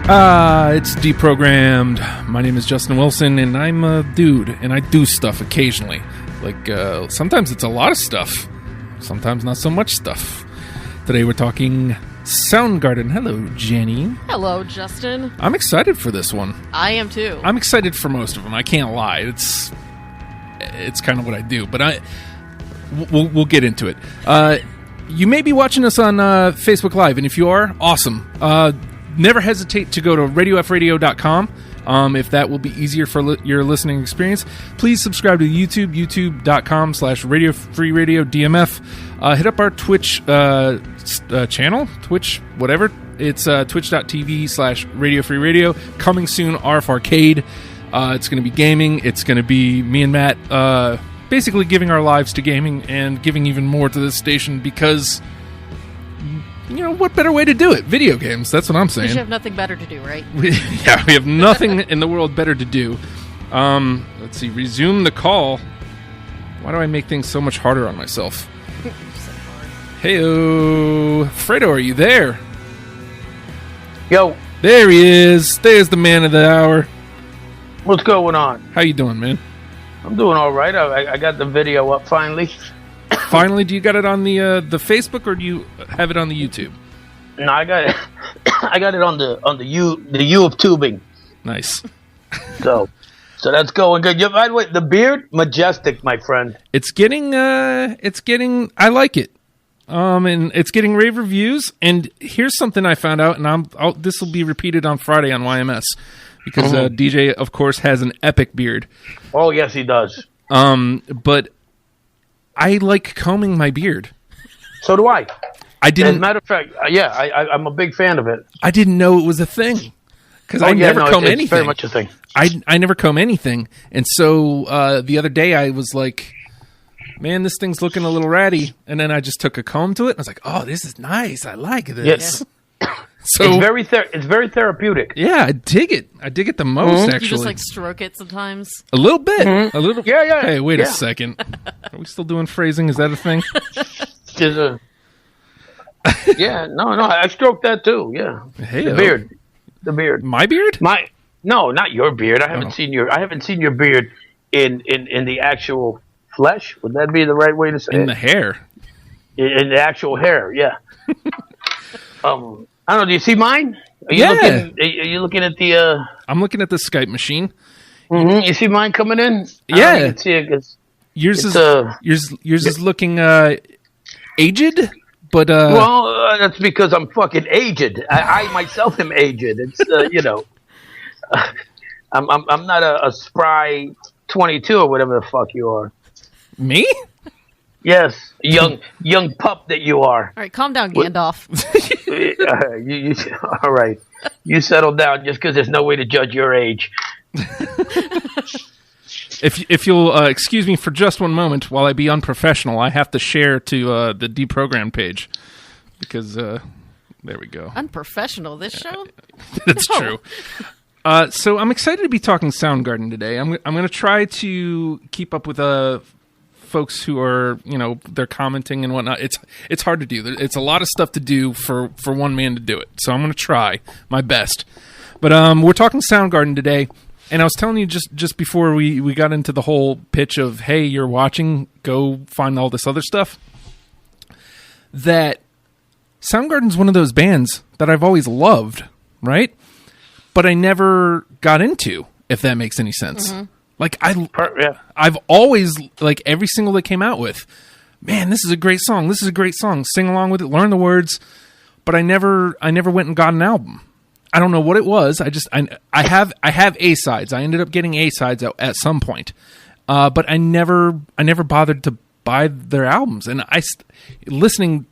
It's deprogrammed. My name is Justin Wilson, and I'm a dude, and I do stuff occasionally. Like, sometimes it's a lot of stuff. Sometimes not so much stuff. Today we're talking Soundgarden. Hello, Jenny. Hello, Justin. I'm excited for this one. I am too. I'm excited for most of them. I can't lie. It's kind of what I do, but we'll get into it. You may be watching us on Facebook Live, and if you are, awesome. Never hesitate to go to radiofradio.com if that will be easier for your listening experience. Please subscribe to YouTube, youtube.com/radiofreeradiodmf. Hit up our Twitch channel, Twitch, whatever. It's twitch.tv/radiofreeradio. Coming soon, RF Arcade. It's going to be gaming. It's going to be me and Matt basically giving our lives to gaming and giving even more to this station because... You know, what better way to do it? Video games. That's what I'm saying. Because you have nothing better to do, right? We have nothing in the world better to do. Let's see. Resume the call. Why do I make things so much harder on myself? Hey-o. Fredo, are you there? Yo. There he is. There's the man of the hour. What's going on? How you doing, man? I'm doing all right. I got the video up finally. Finally, do you got it on the Facebook or do you have it on the YouTube? No, I got it. I got it on the U of tubing. Nice. So that's going good. By the way, the beard, majestic, my friend. It's getting. I like it. And it's getting rave reviews. And here's something I found out, and this will be repeated on Friday on YMS because DJ, of course, has an epic beard. Oh yes, he does. But I like combing my beard. So do I. I didn't. As a matter of fact, I'm a big fan of it. I didn't know it was a thing because I never comb anything. It's very much a thing. I never comb anything, and so the other day I was like, "Man, this thing's looking a little ratty," and then I just took a comb to it. And I was like, "Oh, this is nice. I like this." Yes. So it's very therapeutic. Yeah, I dig it. I dig it the most. Actually, you just like stroke it sometimes. A little bit. A little. Yeah. Hey, wait a second. Are we still doing phrasing? Is that a thing? Yeah. No. I stroked that too. Yeah. Hey, the beard. My beard? No, not your beard. I haven't seen your beard in the actual flesh. Would that be the right way to say it? In the hair. In the actual hair. Yeah. I don't know. Do you see mine? Are you looking at the? I'm looking at the Skype machine. Mm-hmm. You see mine coming in? Yeah. I don't see it. Yours is looking aged, but well, that's because I'm fucking aged. I myself am aged. It's I'm not a spry 22 or whatever the fuck you are. Me? Yes, young pup that you are. All right, calm down, Gandalf. You all right? You settle down, just because there's no way to judge your age. If you'll excuse me for just one moment while I be unprofessional, I have to share to the deprogrammed page because there we go. Unprofessional, this show? That's true. So I'm excited to be talking Soundgarden today. I'm going to try to keep up with folks who are, they're commenting and whatnot. It's hard to do. It's a lot of stuff to do for one man to do it. So I'm going to try my best. But we're talking Soundgarden today, and I was telling you just before we got into the whole pitch of, hey, you're watching, go find all this other stuff, that Soundgarden's one of those bands that I've always loved, right? But I never got into, if that makes any sense. Mm-hmm. Like I've always, like, every single they came out with, man, this is a great song. This is a great song. Sing along with it, learn the words. But I never went and got an album. I don't know what it was. I have A-sides. I ended up getting A-sides at some point. But I never bothered to buy their albums. And listening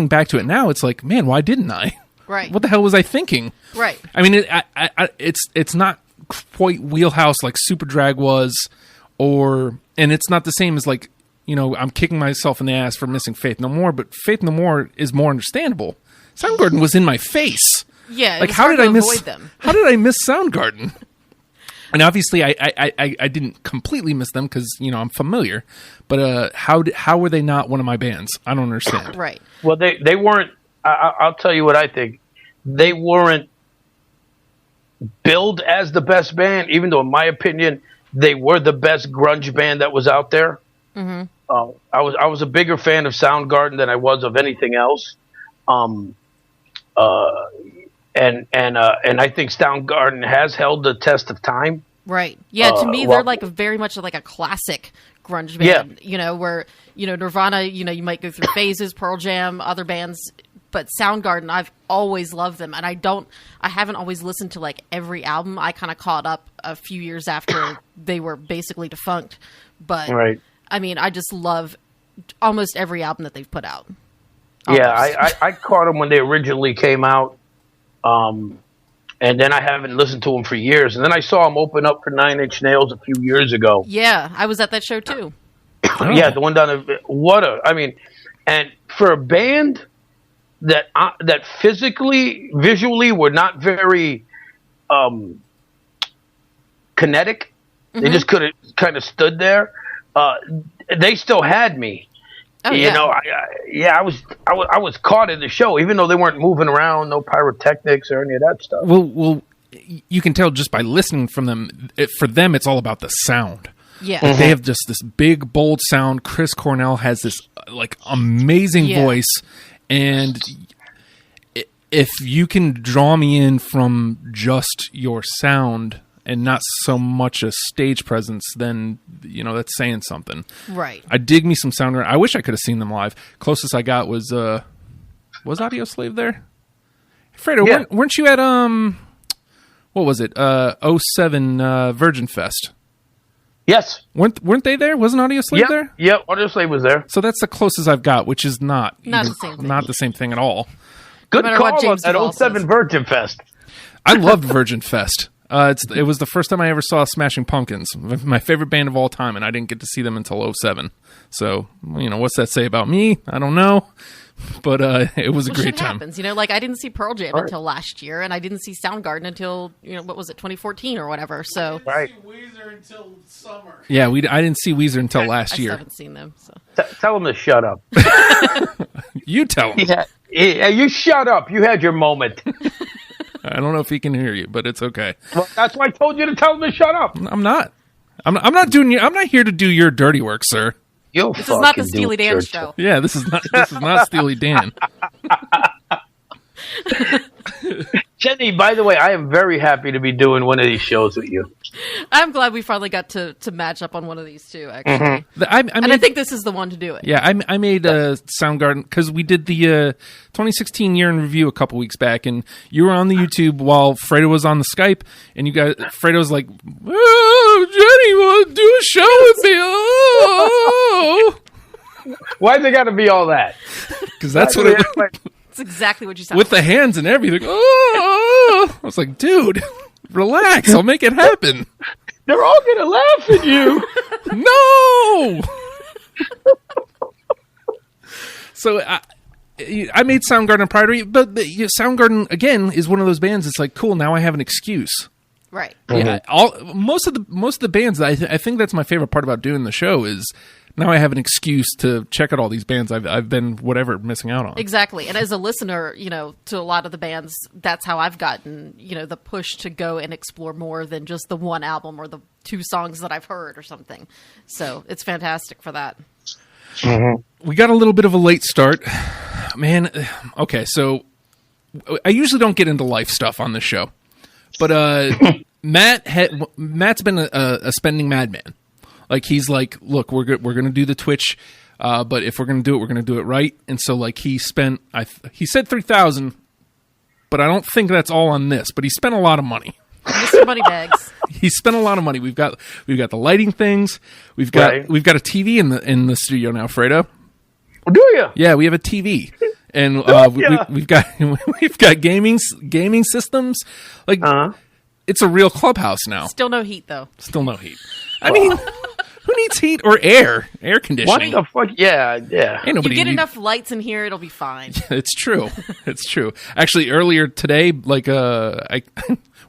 back to it now, it's like, man, why didn't I? Right. What the hell was I thinking? Right. I mean, it's not quite wheelhouse like Super Drag was, and it's not the same as, like, I'm kicking myself in the ass for missing Faith No More, but Faith No More is more understandable. Soundgarden was in my face. Yeah, like, how did I miss Soundgarden? And obviously, I didn't completely miss them because I'm familiar. But how were they not one of my bands? I don't understand. Right. Well, they weren't. I'll tell you what I think. They weren't billed as the best band, even though in my opinion they were the best grunge band that was out there. Mm-hmm. I was a bigger fan of Soundgarden than I was of anything else. And I think Soundgarden has held the test of time. Right. Yeah. To me, they're like very much like a classic grunge band. Yeah. You know, where Nirvana. You might go through phases. Pearl Jam, other bands. But Soundgarden, I've always loved them, and I haven't always listened to like every album. I kind of caught up a few years after they were basically defunct. But right. I mean, I just love almost every album that they've put out. Almost. Yeah, I caught them when they originally came out, and then I haven't listened to them for years. And then I saw them open up for Nine Inch Nails a few years ago. Yeah, I was at that show too. Yeah, the one down in and for a band that physically, visually were not very kinetic. Mm-hmm. They just could have kind of stood there. They still had me. Oh, yeah. I was caught in the show, even though they weren't moving around, no pyrotechnics or any of that stuff. Well, you can tell just by listening from them. For them, it's all about the sound. Yeah, mm-hmm. They have just this big, bold sound. Chris Cornell has this like amazing voice, and if you can draw me in from just your sound and not so much a stage presence, then that's saying something. Right. I dig me some Soundgarden. I wish I could have seen them live. Closest I got was Audio Slave there? Fredo, yeah. weren't you at what was it? 07 Virgin Fest. Yes. Weren't they there? Wasn't Audio Slave there? Yep, Audio Slave was there. So that's the closest I've got, which is not the same thing at all. Good call on that 07 Virgin Fest. I loved Virgin Fest. It was the first time I ever saw Smashing Pumpkins, my favorite band of all time, and I didn't get to see them until 07. So, what's that say about me? I don't know. But it was a great time. Happens. Like I didn't see Pearl Jam until last year, and I didn't see Soundgarden until, what was it, 2014 or whatever. So I didn't see Weezer until summer. Yeah, I didn't see Weezer until last year. I haven't seen them. So. Tell them to shut up. You tell them. Yeah, you shut up. You had your moment. I don't know if he can hear you, but it's okay. Well, that's why I told you to tell him to shut up. I'm not. I'm not here to do your dirty work, sir. This is not the Steely Dan show. Yeah, this is not Steely Dan. Jenny, by the way, I am very happy to be doing one of these shows with you. I'm glad we finally got to match up on one of these two, actually. Mm-hmm. I think this is the one to do it. Yeah, I made Soundgarden because we did the 2016 year in review a couple weeks back, and you were on the YouTube while Fredo was on the Skype, and Fredo was like, "Oh, Jenny, want to do a show with me?" Oh. Why's it got to be all that? Because that's what it was. It's exactly what you said. With the hands and everything. Oh, I was like, dude, relax. I'll make it happen. They're all going to laugh at you. No! So I made Soundgarden a priority, but Soundgarden, again, is one of those bands that's like, cool, now I have an excuse. Right. Yeah. Most of the bands, I think that's my favorite part about doing the show is now I have an excuse to check out all these bands I've been missing out on. Exactly. And as a listener, to a lot of the bands, that's how I've gotten, the push to go and explore more than just the one album or the two songs that I've heard or something. So it's fantastic for that. Mm-hmm. We got a little bit of a late start. Man, okay, so I usually don't get into life stuff on this show. But Matt's been a spending madman. Like, he's like, look, we're going to do the Twitch, but if we're going to do it, we're going to do it right. And so, like, he spent, he said $3,000, but I don't think that's all on this. But he spent a lot of money. Mr. Moneybags. He spent a lot of money. We've got the lighting things. We've got a TV in the studio now, Fredo. Do you? Yeah, we have a TV. And we've got gaming systems. Like, it's a real clubhouse now. Still no heat, though. Still no heat. I mean, who needs heat or air conditioning? What the fuck? Yeah. Ain't nobody you get enough lights in here, it'll be fine. It's true. It's true. Actually, earlier today, like,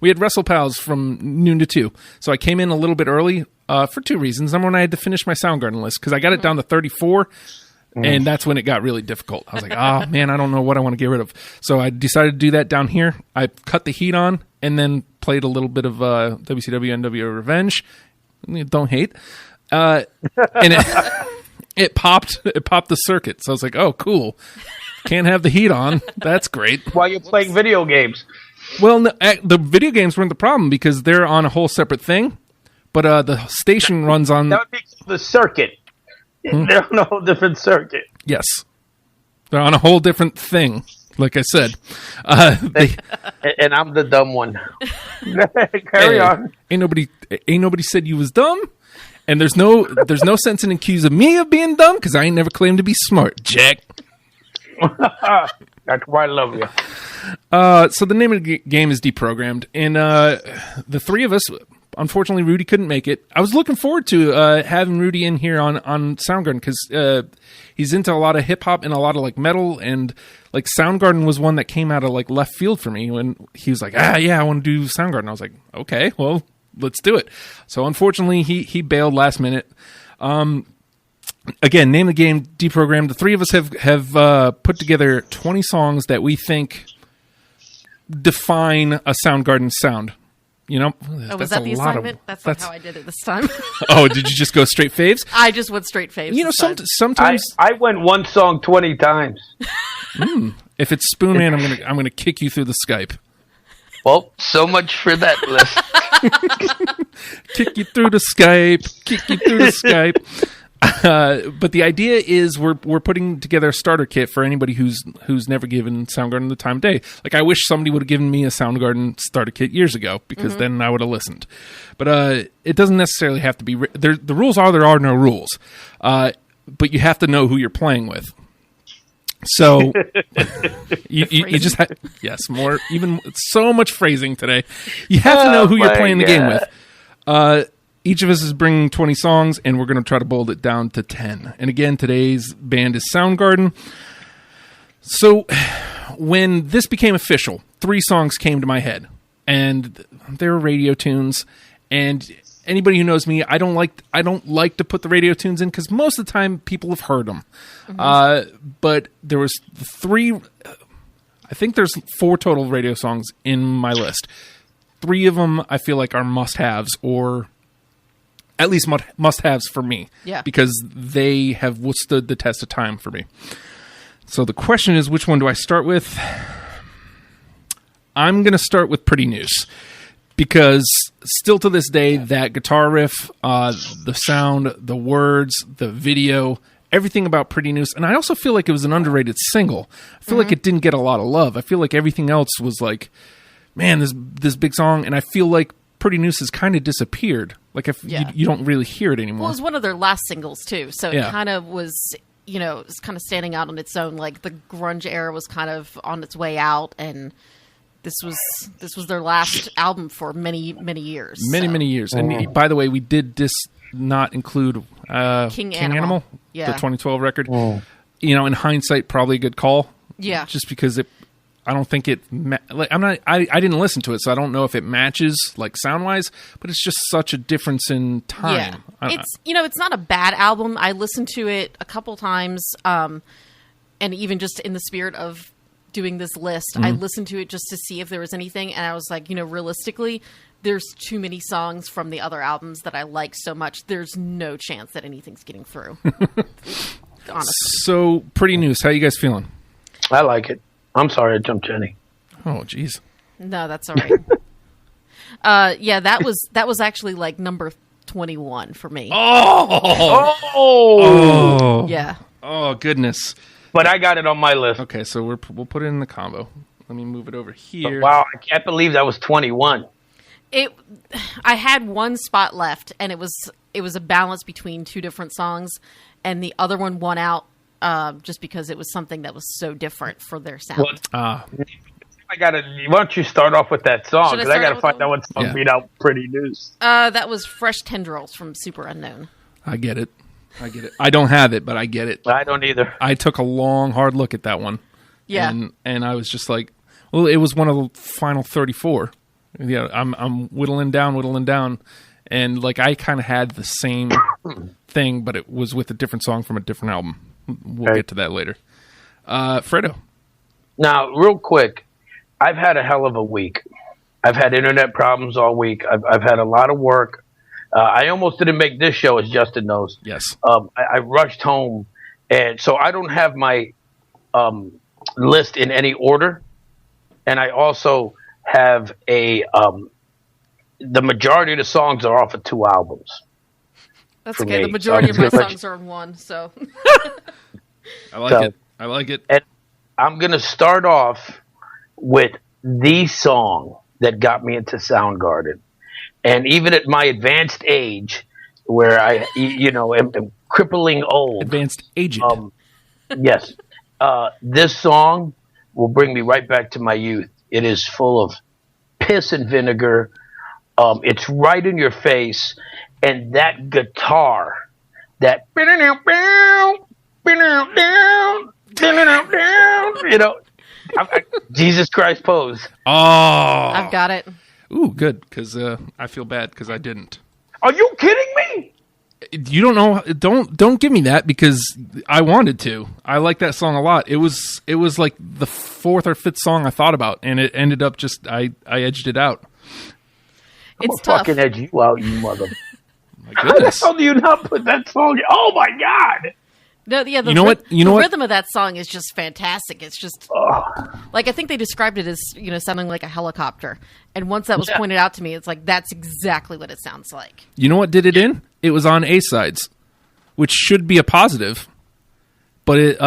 we had Wrestle Pals from noon to 2. So I came in a little bit early for two reasons. Number one, I had to finish my Soundgarden list because I got it down to 34. And that's when it got really difficult. I was like, man, I don't know what I want to get rid of. So I decided to do that down here. I cut the heat on, and then played a little bit of WCW NWO Revenge. Don't hate. And it popped the circuit. So I was like, oh, cool. Can't have the heat on. That's great. While you're playing video games. Well, no, the video games weren't the problem because they're on a whole separate thing. But the station runs on... That would be the circuit. They're on a whole different circuit. Yes. They're on a whole different thing, like I said. And I'm the dumb one. Carry on. Ain't nobody said you was dumb. And there's no sense in accusing me of being dumb because I ain't never claimed to be smart, Jack. That's why I love you. So the name of the game is Deprogrammed, and the three of us, unfortunately, Rudy couldn't make it. I was looking forward to having Rudy in here on Soundgarden because he's into a lot of hip hop and a lot of like metal, and like Soundgarden was one that came out of like left field for me when he was like, yeah, I want to do Soundgarden. I was like, okay, well, let's do it. So unfortunately, he bailed last minute. Again, name of the game, Deprogrammed. The three of us have put together 20 songs that we think define a Soundgarden sound. You know, was that the assignment? That's not how I did it this time. Oh, did you just go straight faves? I just went straight faves. You know, sometimes I went one song 20 times. If it's Spoon Man, I'm gonna kick you through the Skype. Well, so much for that list. Kick you through the Skype. Kick you through the Skype. But the idea is we're putting together a starter kit for anybody who's never given Soundgarden the time of day. Like, I wish somebody would have given me a Soundgarden starter kit years ago because then I would have listened. But it doesn't necessarily have to be... the rules are there are no rules. But you have to know who you're playing with. So you just yes, more, even so much phrasing today. You have to know who you're playing the game with. Each of us is bringing 20 songs, and we're going to try to boil it down to 10. And again, today's band is Soundgarden. So when this became official, 3 songs came to my head, and they were radio tunes. And anybody who knows me, I don't like to put the radio tunes in because most of the time people have heard them. But there was 3. I think there's 4 total radio songs in my list. 3 of them I feel like are must-haves, or at least must-haves for me. Yeah. Because they have withstood the test of time for me. So the question is, which one do I start with? I'm going to start with Pretty News. Because still to this day, that guitar riff, the sound, the words, the video, everything about Pretty News. And I also feel like it was an underrated single. I feel like it didn't get a lot of love. I feel like everything else was like, man, this big song. And I feel like Pretty News has kind of disappeared. Like, if you don't really hear it anymore. Well, it was one of their last singles, too. So it kind of was, you know, it was kind of standing out on its own. Like, the grunge era was kind of on its way out, and this was their last album for many years. Many years. And by the way, we did not include King Animal. The 2012 record. You know, in hindsight, probably a good call. Yeah. Just because I don't think it. I didn't listen to it, so I don't know if it matches like sound wise. But it's just such a difference in time. Yeah. It's not a bad album. I listened to it a couple times, and even just in the spirit of doing this list, I listened to it just to see if there was anything, and I was like, realistically, there's too many songs from the other albums that I like so much. There's no chance that anything's getting through. Honestly. So, Pretty News. How you guys feeling? I like it. I'm sorry I jumped Jenny. Oh, jeez. No, that's all right. Yeah, that was actually like number 21 for me. Oh! Yeah. Oh, goodness. But I got it on my list. Okay, so we'll put it in the combo. Let me move it over here. But wow, I can't believe that was 21. I had one spot left, and it was a balance between 2 different songs, and the other one won out just because it was something that was so different for their sound. Why don't you start off with that song? Because I got to find out what song beat out Pretty News. That was Fresh Tendrils from Super Unknown. I get it. I don't have it, but I get it. I don't either. I took a long, hard look at that one. Yeah. And I was just like, well, it was one of the final 34. Yeah, I'm whittling down. And like I kind of had the same thing, but it was with a different song from a different album. We'll get to that later. Fredo. Now, real quick, I've had a hell of a week. I've had internet problems all week. I've had a lot of work. I almost didn't make this show, as Justin knows. Yes. I rushed home, and so I don't have my list in any order. And I also have the majority of the songs are off of 2 albums. That's okay. Me. The majority of my songs are on 1, so. I like it. And I'm going to start off with the song that got me into Soundgarden. And even at my advanced age, where I, am crippling old. Advanced aged. Yes. This song will bring me right back to my youth. It is full of piss and vinegar. It's right in your face. And that guitar, that, Jesus Christ pose. Oh. I've got it. Ooh, good, because I feel bad because I didn't. Are you kidding me? You don't know. Don't give me that because I wanted to. I like that song a lot. It was like the 4th or 5th song I thought about, and it ended up just I edged it out. It's I'm tough. Fucking edge you out, you mother. My goodness. How do you not put that song? Oh my God. No, yeah, the rhythm of that song is just fantastic. It's just like I think they described it as sounding like a helicopter. And once that was pointed out to me, it's like that's exactly what it sounds like. You know what did it in? It was on A-sides, which should be a positive. But it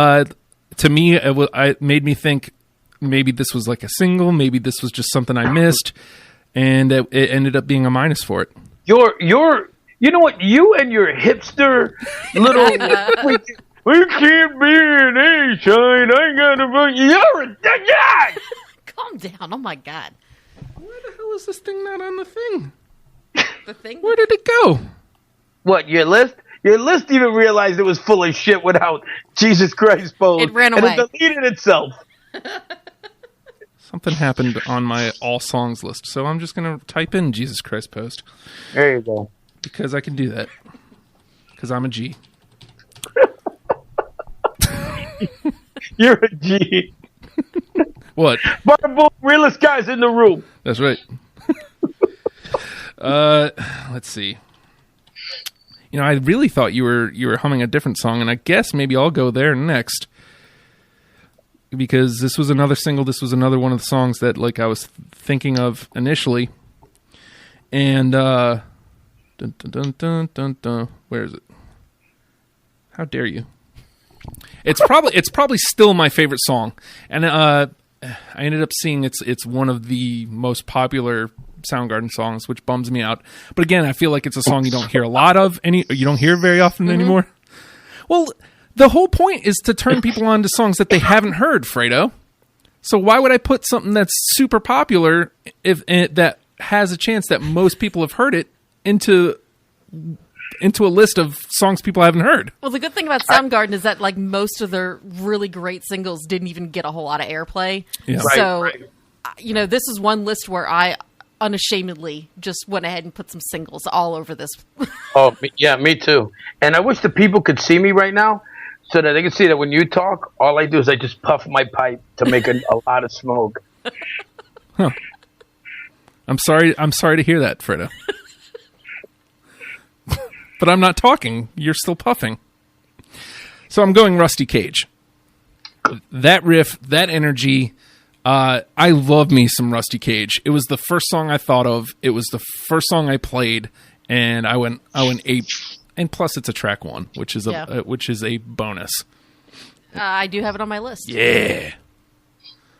to me, it made me think maybe this was like a single, maybe this was just something I missed, and it ended up being a minus for it. You know what? You and your hipster little. We can't be an A-side. I gotta vote. You're a God. Calm down. Oh my God. Where the hell is this thing not on the thing? The thing? Where did it go? What, your list? Your list even realized it was full of shit without Jesus Christ pose. It ran away. And it deleted itself. Something happened on my all songs list, so I'm just going to type in Jesus Christ post. There you go. Because I can do that. Because I'm a G. You're a G. What? Boom, realest guys in the room. That's right. Let's see. I really thought you were humming a different song, and I guess maybe I'll go there next. Because this was another single. This was another one of the songs that I was thinking of initially. And dun, dun, dun, dun, dun, dun. Where is it? How dare you? It's probably still my favorite song, and I ended up seeing it's one of the most popular Soundgarden songs, which bums me out. But again, I feel like it's a song you don't hear a lot of, you don't hear very often anymore. Well, the whole point is to turn people on to songs that they haven't heard, Fredo. So why would I put something that's super popular that has a chance that most people have heard it into a list of songs people haven't heard? Well, the good thing about Soundgarden is that most of their really great singles didn't even get a whole lot of airplay. Yeah. So, this is one list where I unashamedly just went ahead and put some singles all over this. Oh, yeah, me too. And I wish the people could see me right now so that they can see that when you talk, all I do is I just puff my pipe to make a lot of smoke. Huh. I'm sorry to hear that, Fredo. But I'm not talking. You're still puffing. So I'm going Rusty Cage. That riff, that energy. I love me some Rusty Cage. It was the first song I thought of. It was the first song I played, and I went ape. And plus, it's a track 1, which is a bonus. I do have it on my list. Yeah.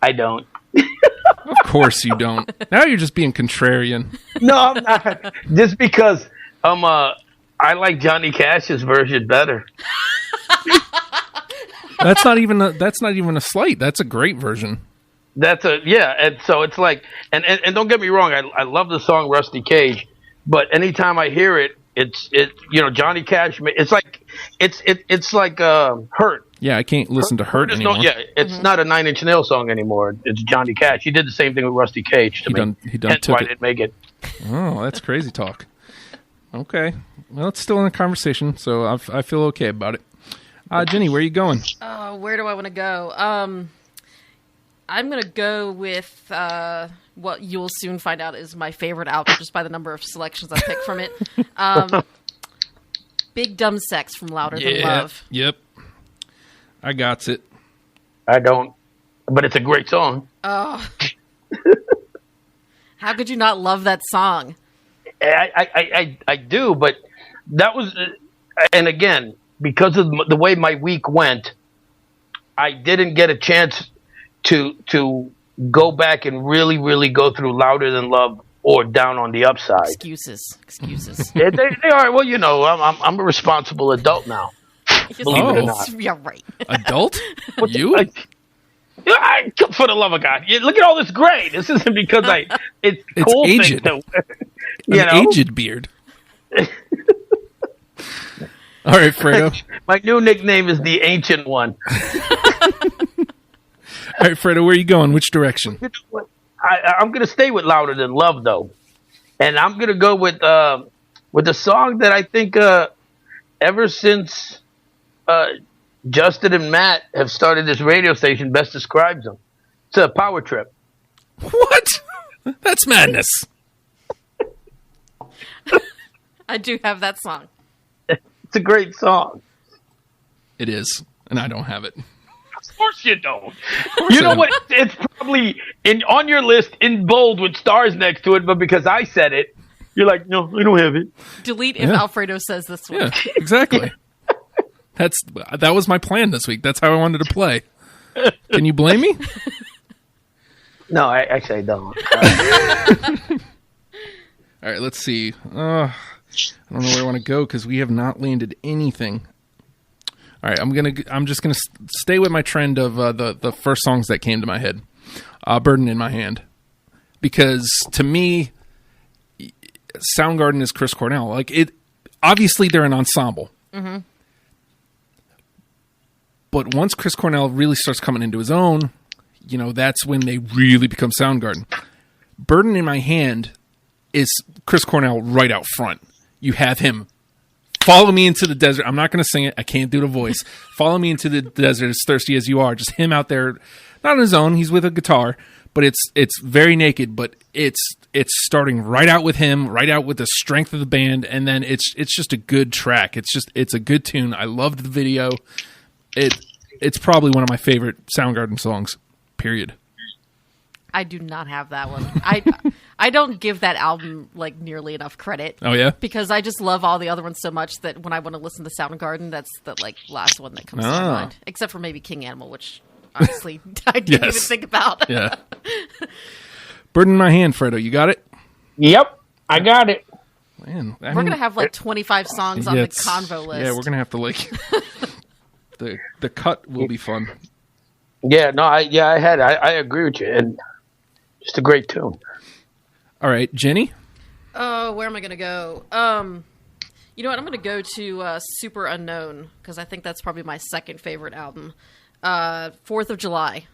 I don't. Of course you don't. Now you're just being contrarian. No, I'm not. Just because I like Johnny Cash's version better. That's not even a slight. That's a great version. And so it's like, and don't get me wrong, I love the song Rusty Cage, but anytime I hear it, it's Johnny Cash. It's like Hurt. Yeah, I can't listen to Hurt anymore. It's not a Nine Inch Nails song anymore. It's Johnny Cash. He did the same thing with Rusty Cage to me. He done Hence took why it. I didn't make it. Oh, that's crazy talk. Okay, well, it's still in a conversation, so I feel okay about it. Jenny, where are you going? Where do I want to go? I'm going to go with what you'll soon find out is my favorite album just by the number of selections I picked from it. Big Dumb Sex from Louder Than Love. Yep. I got it. I don't, but it's a great song. Oh. How could you not love that song? I do, but that was, and again, because of the way my week went, I didn't get a chance to go back and really, really go through Louder Than Love or Down on the Upside. Excuses. they are. Well, you know, I'm a responsible adult now. Believe it or not. Yeah, right. Adult? You? For the love of God, look at all this gray. This isn't because it's cool aged. thing Aged beard. All right, Fredo. My new nickname is the Ancient One. All right, Fredo, where are you going? Which direction? I'm going to stay with Louder Than Love, though. And I'm going to go with a song that I think ever since Justin and Matt have started this radio station best describes them. It's a power trip. What? That's madness. I do have that song. It's a great song. It is, and I don't have it. Of course you don't. You know what? It's probably on your list in bold with stars next to it, but because I said it, you're like, no, I don't have it. Delete if Alfredo says this one. Yeah, exactly. That was my plan this week. That's how I wanted to play. Can you blame me? No, I don't. All right, let's see. I don't know where I want to go because we have not landed anything. All right, I'm just gonna stay with my trend of the first songs that came to my head. Burden in My Hand, because to me, Soundgarden is Chris Cornell. Like it, obviously they're an ensemble. Mm-hmm. But once Chris Cornell really starts coming into his own, you know, that's when they really become Soundgarden. Burden in My Hand is Chris Cornell right out front. You have him. Follow me into the desert. I'm not going to sing it. I can't do the voice. Follow me into the desert as thirsty as you are. Just him out there, not on his own. He's with a guitar, but it's very naked. But it's starting right out with him, right out with the strength of the band, and then it's just a good track. It's a good tune. I loved the video. It's probably one of my favorite Soundgarden songs. Period. I do not have that one. I don't give that album like nearly enough credit. Oh yeah, because I just love all the other ones so much that when I want to listen to Soundgarden, that's the like last one that comes to my mind. Except for maybe King Animal, which honestly I didn't even think about. Yeah. Burden in My Hand, Fredo. You got it? Yep, I got it. Man, we're gonna have like 25 songs on the convo list. Yeah, we're gonna have to like the cut will be fun. Yeah, no, I agree with you, and just a great tune. All right, Jenny? Oh, where am I going to go? You know what? I'm going to go to Super Unknown, because I think that's probably my second favorite album. 4th of July.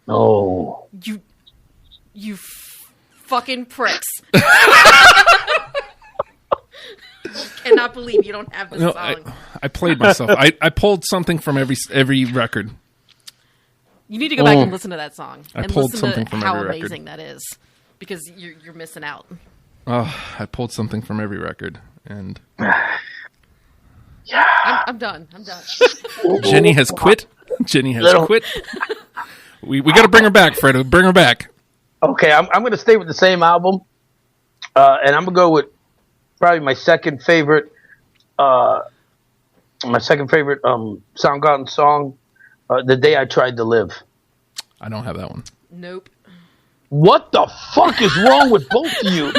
Oh. You fucking pricks. Cannot believe you don't have this song. I played myself. I pulled something from every record. You need to go back and listen to that song. I and pulled listen something to from how every amazing record. that is. Because you're missing out. Oh, I pulled something from every record. And I'm done. Jenny has quit. Quit. We got to bring her back, Fredo. Bring her back. Okay, I'm going to stay with the same album. And I'm going to go with probably my second favorite Soundgarden song, The Day I Tried to Live. I don't have that one. Nope. What the fuck is wrong with both of you?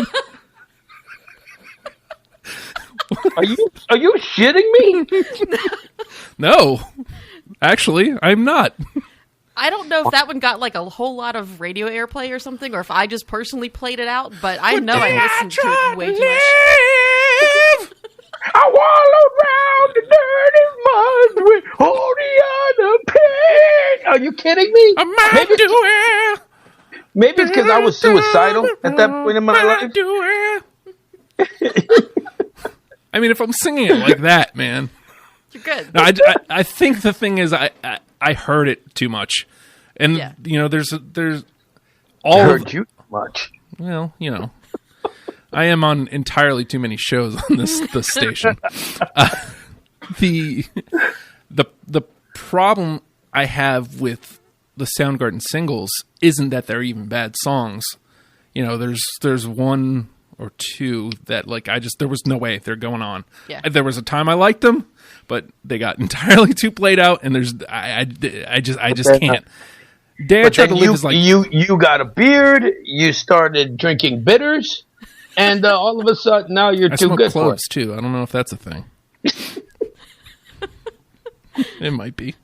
Are you shitting me? No. Actually, I'm not. I don't know if that one got like a whole lot of radio airplay or something, or if I just personally played it out, but I know I listened to it way too much. I wallowed round the dirty mud with all the other pain. Are you kidding me? Maybe it's because I was suicidal at that point in my life. I mean, if I'm singing it like that, man. You're good. No, I think the thing is I heard it too much. And, you know, there's all Heard you much. well, I am on entirely too many shows on this station. The problem I have with the Soundgarden singles isn't that they're even bad songs. There's one or two that there was no way they're going on. Yeah. There was a time I liked them, but they got entirely too played out, and I just can't. Day I But Tried to then Live is like you got a beard, you started drinking bitters, and all of a sudden now you're I too smoke good for cloves it. too. I don't know if that's a thing. It might be.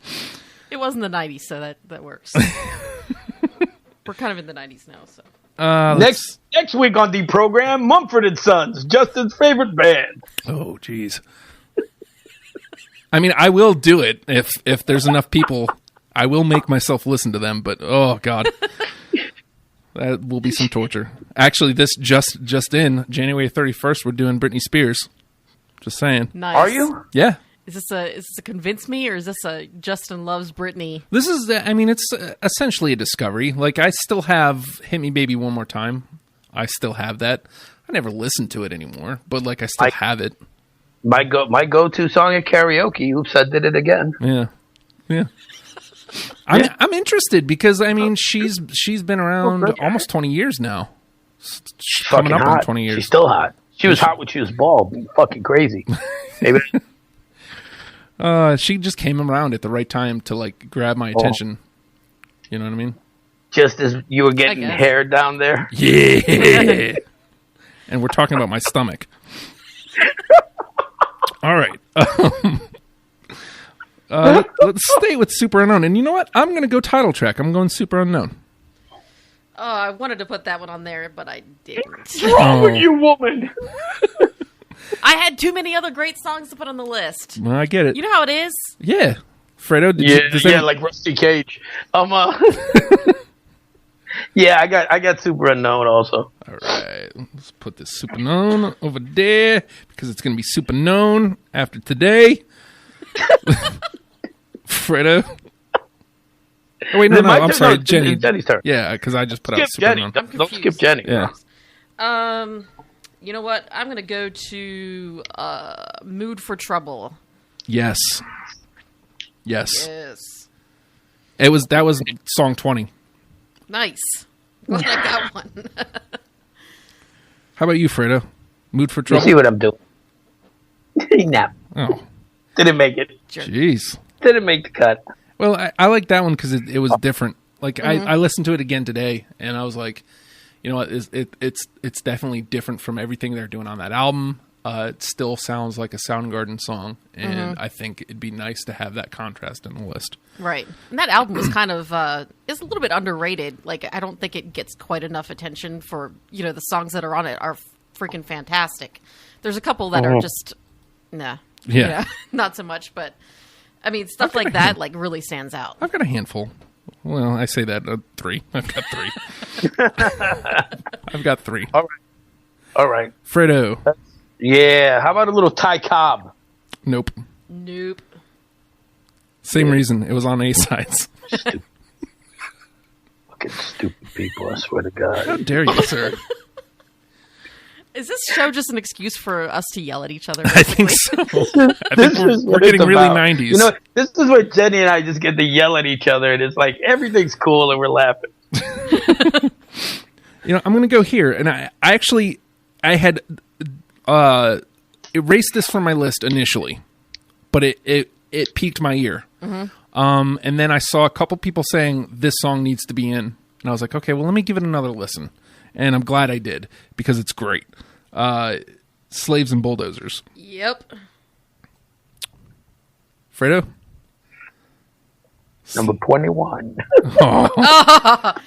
It was in the 90s, so that works. We're kind of in the 90s now, so. Next week on the program, Mumford & Sons, Justin's favorite band. Oh, jeez. I mean, I will do it if there's enough people. I will make myself listen to them, but oh god, that will be some torture. Actually, this just in January 31st, we're doing Britney Spears. Just saying. Nice. Are you? Yeah. Is this a convince me, or is this a Justin loves Britney? This is, it's essentially a discovery. Like, I still have Hit Me Baby One More Time. I still have that. I never listen to it anymore, but I still have it. My go-to song at karaoke. Oops, I did it again. Yeah. I'm interested because she's been around almost 20 years now. She's Coming fucking up hot. on 20 years. She's still hot. She was hot when she was bald. Fucking crazy. Maybe. She just came around at the right time to grab my attention. You know what I mean? Just as you were getting hair down there. Yeah. And we're talking about my stomach. All right. Let's stay with Super Unknown. And you know what? I'm going to go title track. I'm going Super Unknown. Oh, I wanted to put that one on there, but I didn't. What's wrong with you, woman? I had too many other great songs to put on the list. Well, I get it. You know how it is? Yeah. Fredo, like Rusty Cage. Yeah, I got Super Unknown also. All right. Let's put this Super Unknown over there because it's going to be Super Known after today. Fredo. Oh, wait, no, I'm sorry. Jenny. Jenny's turn. Yeah, because I just put out Skip Super Jenny. Unknown. Don't skip Jenny. Yeah. You know what? I'm going to go to Mood for Trouble. Yes. Yes. That was song 20. Nice. Glad I got one. How about you, Fredo? Mood for You Trouble? see what I'm doing? Nah. Oh, Didn't make it. jeez. Didn't make the cut. Well, I like that one because it was different. I listened to it again today, and I was like, you know what? It's definitely different from everything they're doing on that album. It still sounds like a Soundgarden song, and I think it'd be nice to have that contrast in the list. Right. And that album was kind of, is a little bit underrated. I don't think it gets quite enough attention for, the songs that are on it are freaking fantastic. There's a couple that are just, nah. Yeah. Not so much, but, stuff like that, really stands out. I've got a handful. Well, I say that, 3. I've got 3. I've got 3. All right. Fredo. Yeah. How about a little Ty Cobb? Nope. Same reason. It was on A-sides. Fucking stupid people, I swear to God. How dare you, sir? Is this show just an excuse for us to yell at each other? I think so. I think we're getting really 90s. This is where Jenny and I just get to yell at each other, and it's like everything's cool, and we're laughing. I'm going to go here, and I had erased this from my list initially, but it piqued my ear. And then I saw a couple people saying this song needs to be in, and I was like, okay, well, let me give it another listen. And I'm glad I did because it's great. Slaves and Bulldozers. Yep. Fredo? Number 21.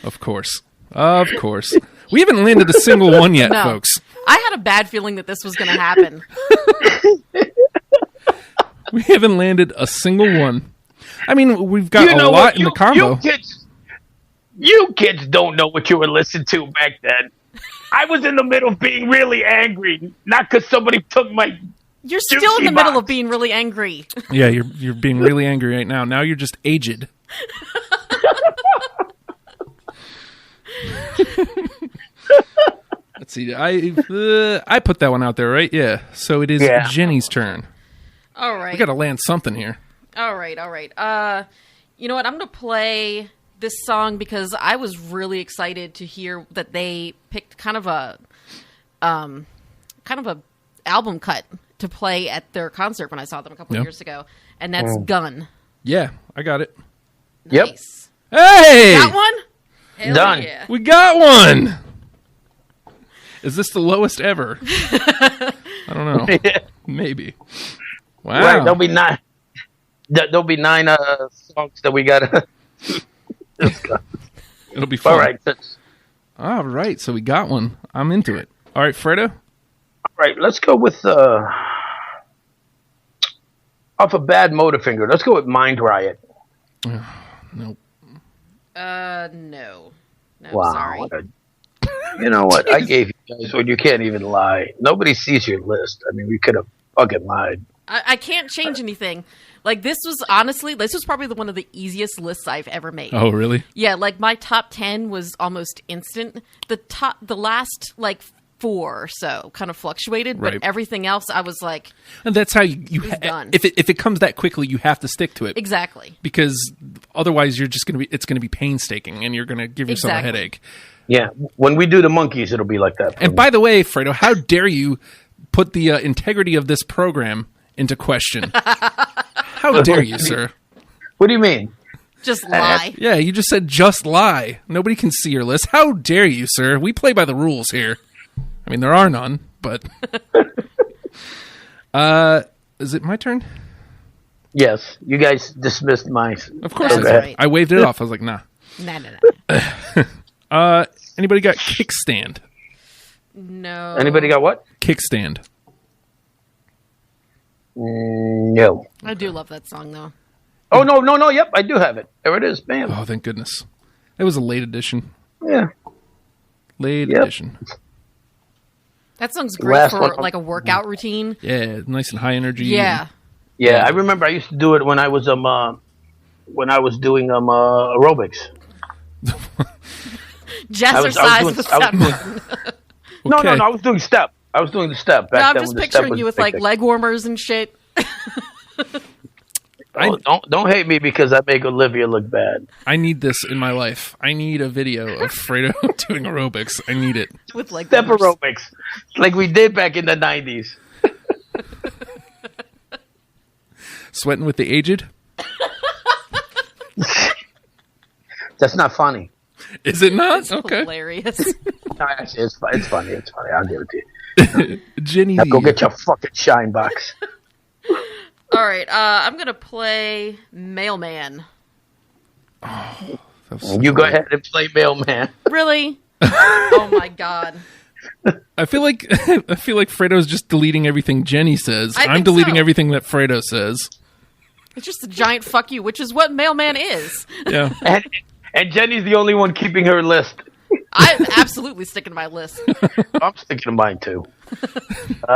Of course. We haven't landed a single one yet, No. folks. I had a bad feeling that this was going to happen. We haven't landed a single one. We've got a lot in the combo. You kids don't know what you were listening to back then. I was in the middle of being really angry, not because somebody took my. You're still in the middle of being really angry. Yeah, you're being really angry right now. Now you're just aged. Let's see. I put that one out there, right? Yeah. So it is Jenny's turn. All right. We got to land something here. All right. You know what? I'm going to play this song because I was really excited to hear that they picked kind of a album cut to play at their concert when I saw them a couple of years ago, and that's Gun. Yeah, I got it. Nice. Yep. Hey! Got one? Hell Done. Yeah. We got one! Is this the lowest ever? I don't know. Maybe. Wow. Right, there'll be nine songs that we got. It'll be fun. All right. All right, so we got one. I'm into it. All right, Fredo? All right, let's go with off a Bad Motorfinger. Let's go with Mind Riot. Nope. No. Wow. Sorry. You know what? I gave you guys one. You can't even lie. Nobody sees your list. I mean, we could have fucking lied. I can't change anything. Like, this was probably one of the easiest lists I've ever made. Oh, really? Yeah, like, my top 10 was almost instant. The last, like, 4 or so kind of fluctuated, but Right. everything else, I was like, And that's how you done. if it comes that quickly, you have to stick to it. exactly. Because otherwise you're just it's going to be painstaking and you're going to give yourself Exactly. a headache. Yeah, when we do the Monkeys, it'll be like that. And by the way, Fredo, how dare you put the integrity of this program into question? How dare you, sir? What do you mean? Just lie. Yeah, you just said just lie. Nobody can see your list. How dare you, sir? We play by the rules here. I mean, there are none, but... is it my turn? Yes, you guys dismissed mine. Of course I Okay. did. Right. I waved it off. I was like, nah. No. Anybody got kickstand? No. Anybody got what? Kickstand. No. I do love that song, though. Oh, no. Yep, I do have it. There it is. Bam. Oh, thank goodness. It was a late edition. Yeah. Late Yep. edition. That song's great Last for, one. like, a workout routine. Yeah, nice and high energy. Yeah. Yeah, I remember I used to do it when I was doing aerobics. Jazzercise with step. No, Okay. I was doing step. I was doing the step. Back No, I'm then just when the step picturing was you with, big like, thing. leg warmers and shit. Don't hate me because I make Olivia look bad. I need this in my life. I need a video of Fredo doing aerobics. I need it. With, like, Step warmers. aerobics, like we did back in the 90s. Sweating with the aged? That's not funny. Is it not? Okay. Hilarious. No, actually, it's funny. It's funny. I'll give it to you. Jenny. Now go get your fucking shine box. All right, I'm going to play Mailman. You go ahead and play Mailman. Really? Oh, my God. I feel like Fredo's just deleting everything Jenny says. I I'm think deleting so. everything that Fredo says. It's just a giant fuck you, which is what Mailman is. Yeah. And Jenny's the only one keeping her list. I'm absolutely sticking to my list. I'm sticking to mine too.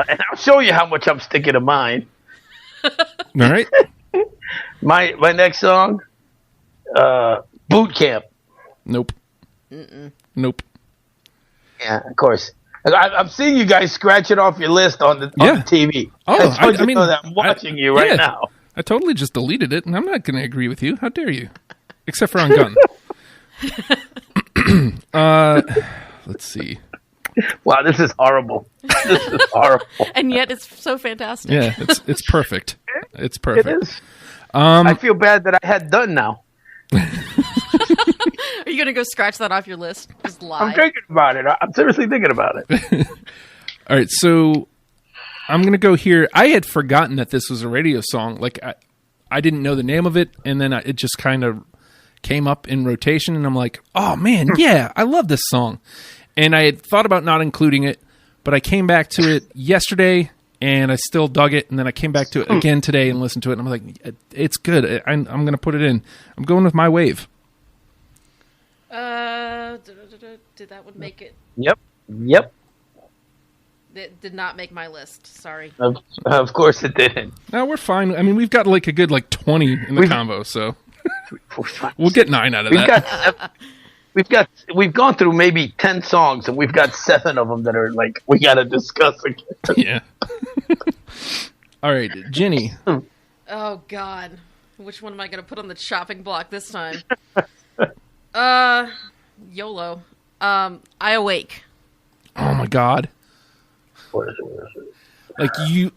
And I'll show you how much I'm sticking to mine. All right. My next song, Boot Camp. Nope. Nope. Yeah, of course. I'm seeing you guys scratch it off your list on the TV. Oh, just want you I to mean, know that I'm watching you right yeah. now. I totally just deleted it, and I'm not going to agree with you. How dare you? Except for on Gun. Let's see. Wow, this is horrible. This is horrible. And yet it's so fantastic. Yeah, it's perfect. It's It perfect. is. I feel bad that I had done now. Are you going to go scratch that off your list? Just lie. I'm thinking about it. I'm seriously thinking about it. All right, so I'm going to go here. I had forgotten that this was a radio song. Like, I didn't know the name of it, and then it just kind of came up in rotation, and I'm like, oh, man, yeah, I love this song. And I had thought about not including it, but I came back to it yesterday, and I still dug it, and then I came back to it again today and listened to it, and I'm like, it's good. I'm going to put it in. I'm going with My Wave. Did that one make it? Yep. It did not make my list. Sorry. Of course it didn't. No, we're fine. I mean, we've got like a good 20 in the combo, so we'll get 9 out of We've that. got we've gone through maybe 10 songs, and we've got 7 of them that are like we got to discuss again. Yeah. All right, Ginny. Oh God, which one am I going to put on the chopping block this time? YOLO. I Awake. Oh my God. What is it? Like you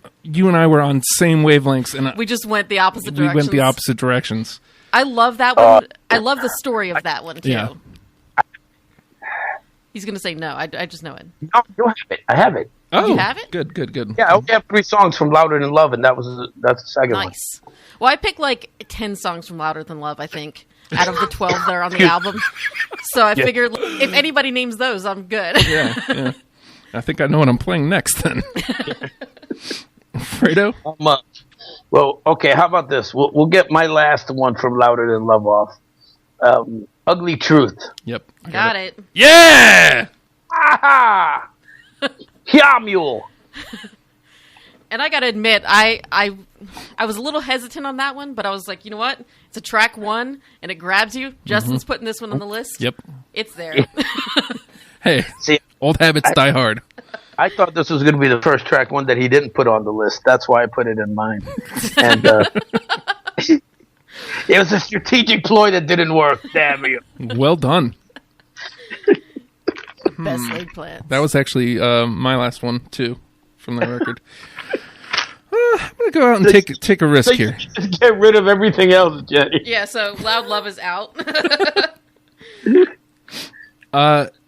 and I were on same wavelengths, and We just went the opposite we directions. went the opposite directions. I love that one. I love the story of that one too. Yeah. He's going to say no. I just know it. No, you have it. I have it. Oh, You have it? Good. Yeah, I only have 3 songs from Louder Than Love, and that's the second one. Nice. Well, I picked like 10 songs from Louder Than Love, I think, out of the 12 that are on the album. So I figured if anybody names those, I'm good. Yeah. I think I know what I'm playing next then. Fredo? Well, okay. How about this? We'll get my last one from Louder Than Love off. Ugly Truth. Yep. Got it. Yeah! Aha! Hyamule. And I got to admit, I was a little hesitant on that one, but I was like, you know what? It's a track 1, and it grabs you. Justin's putting this one on the list. Yep. It's there. Hey, See, old habits die hard. I thought this was going to be the first track one that he didn't put on the list. That's why I put it in mine. And it was a strategic ploy that didn't work. Damn you. Well done. Best laid plans. That was actually my last one too, from that record. I'm gonna go out and take a risk here. Just get rid of everything else, Jenny. Yeah, so Loud Love is out.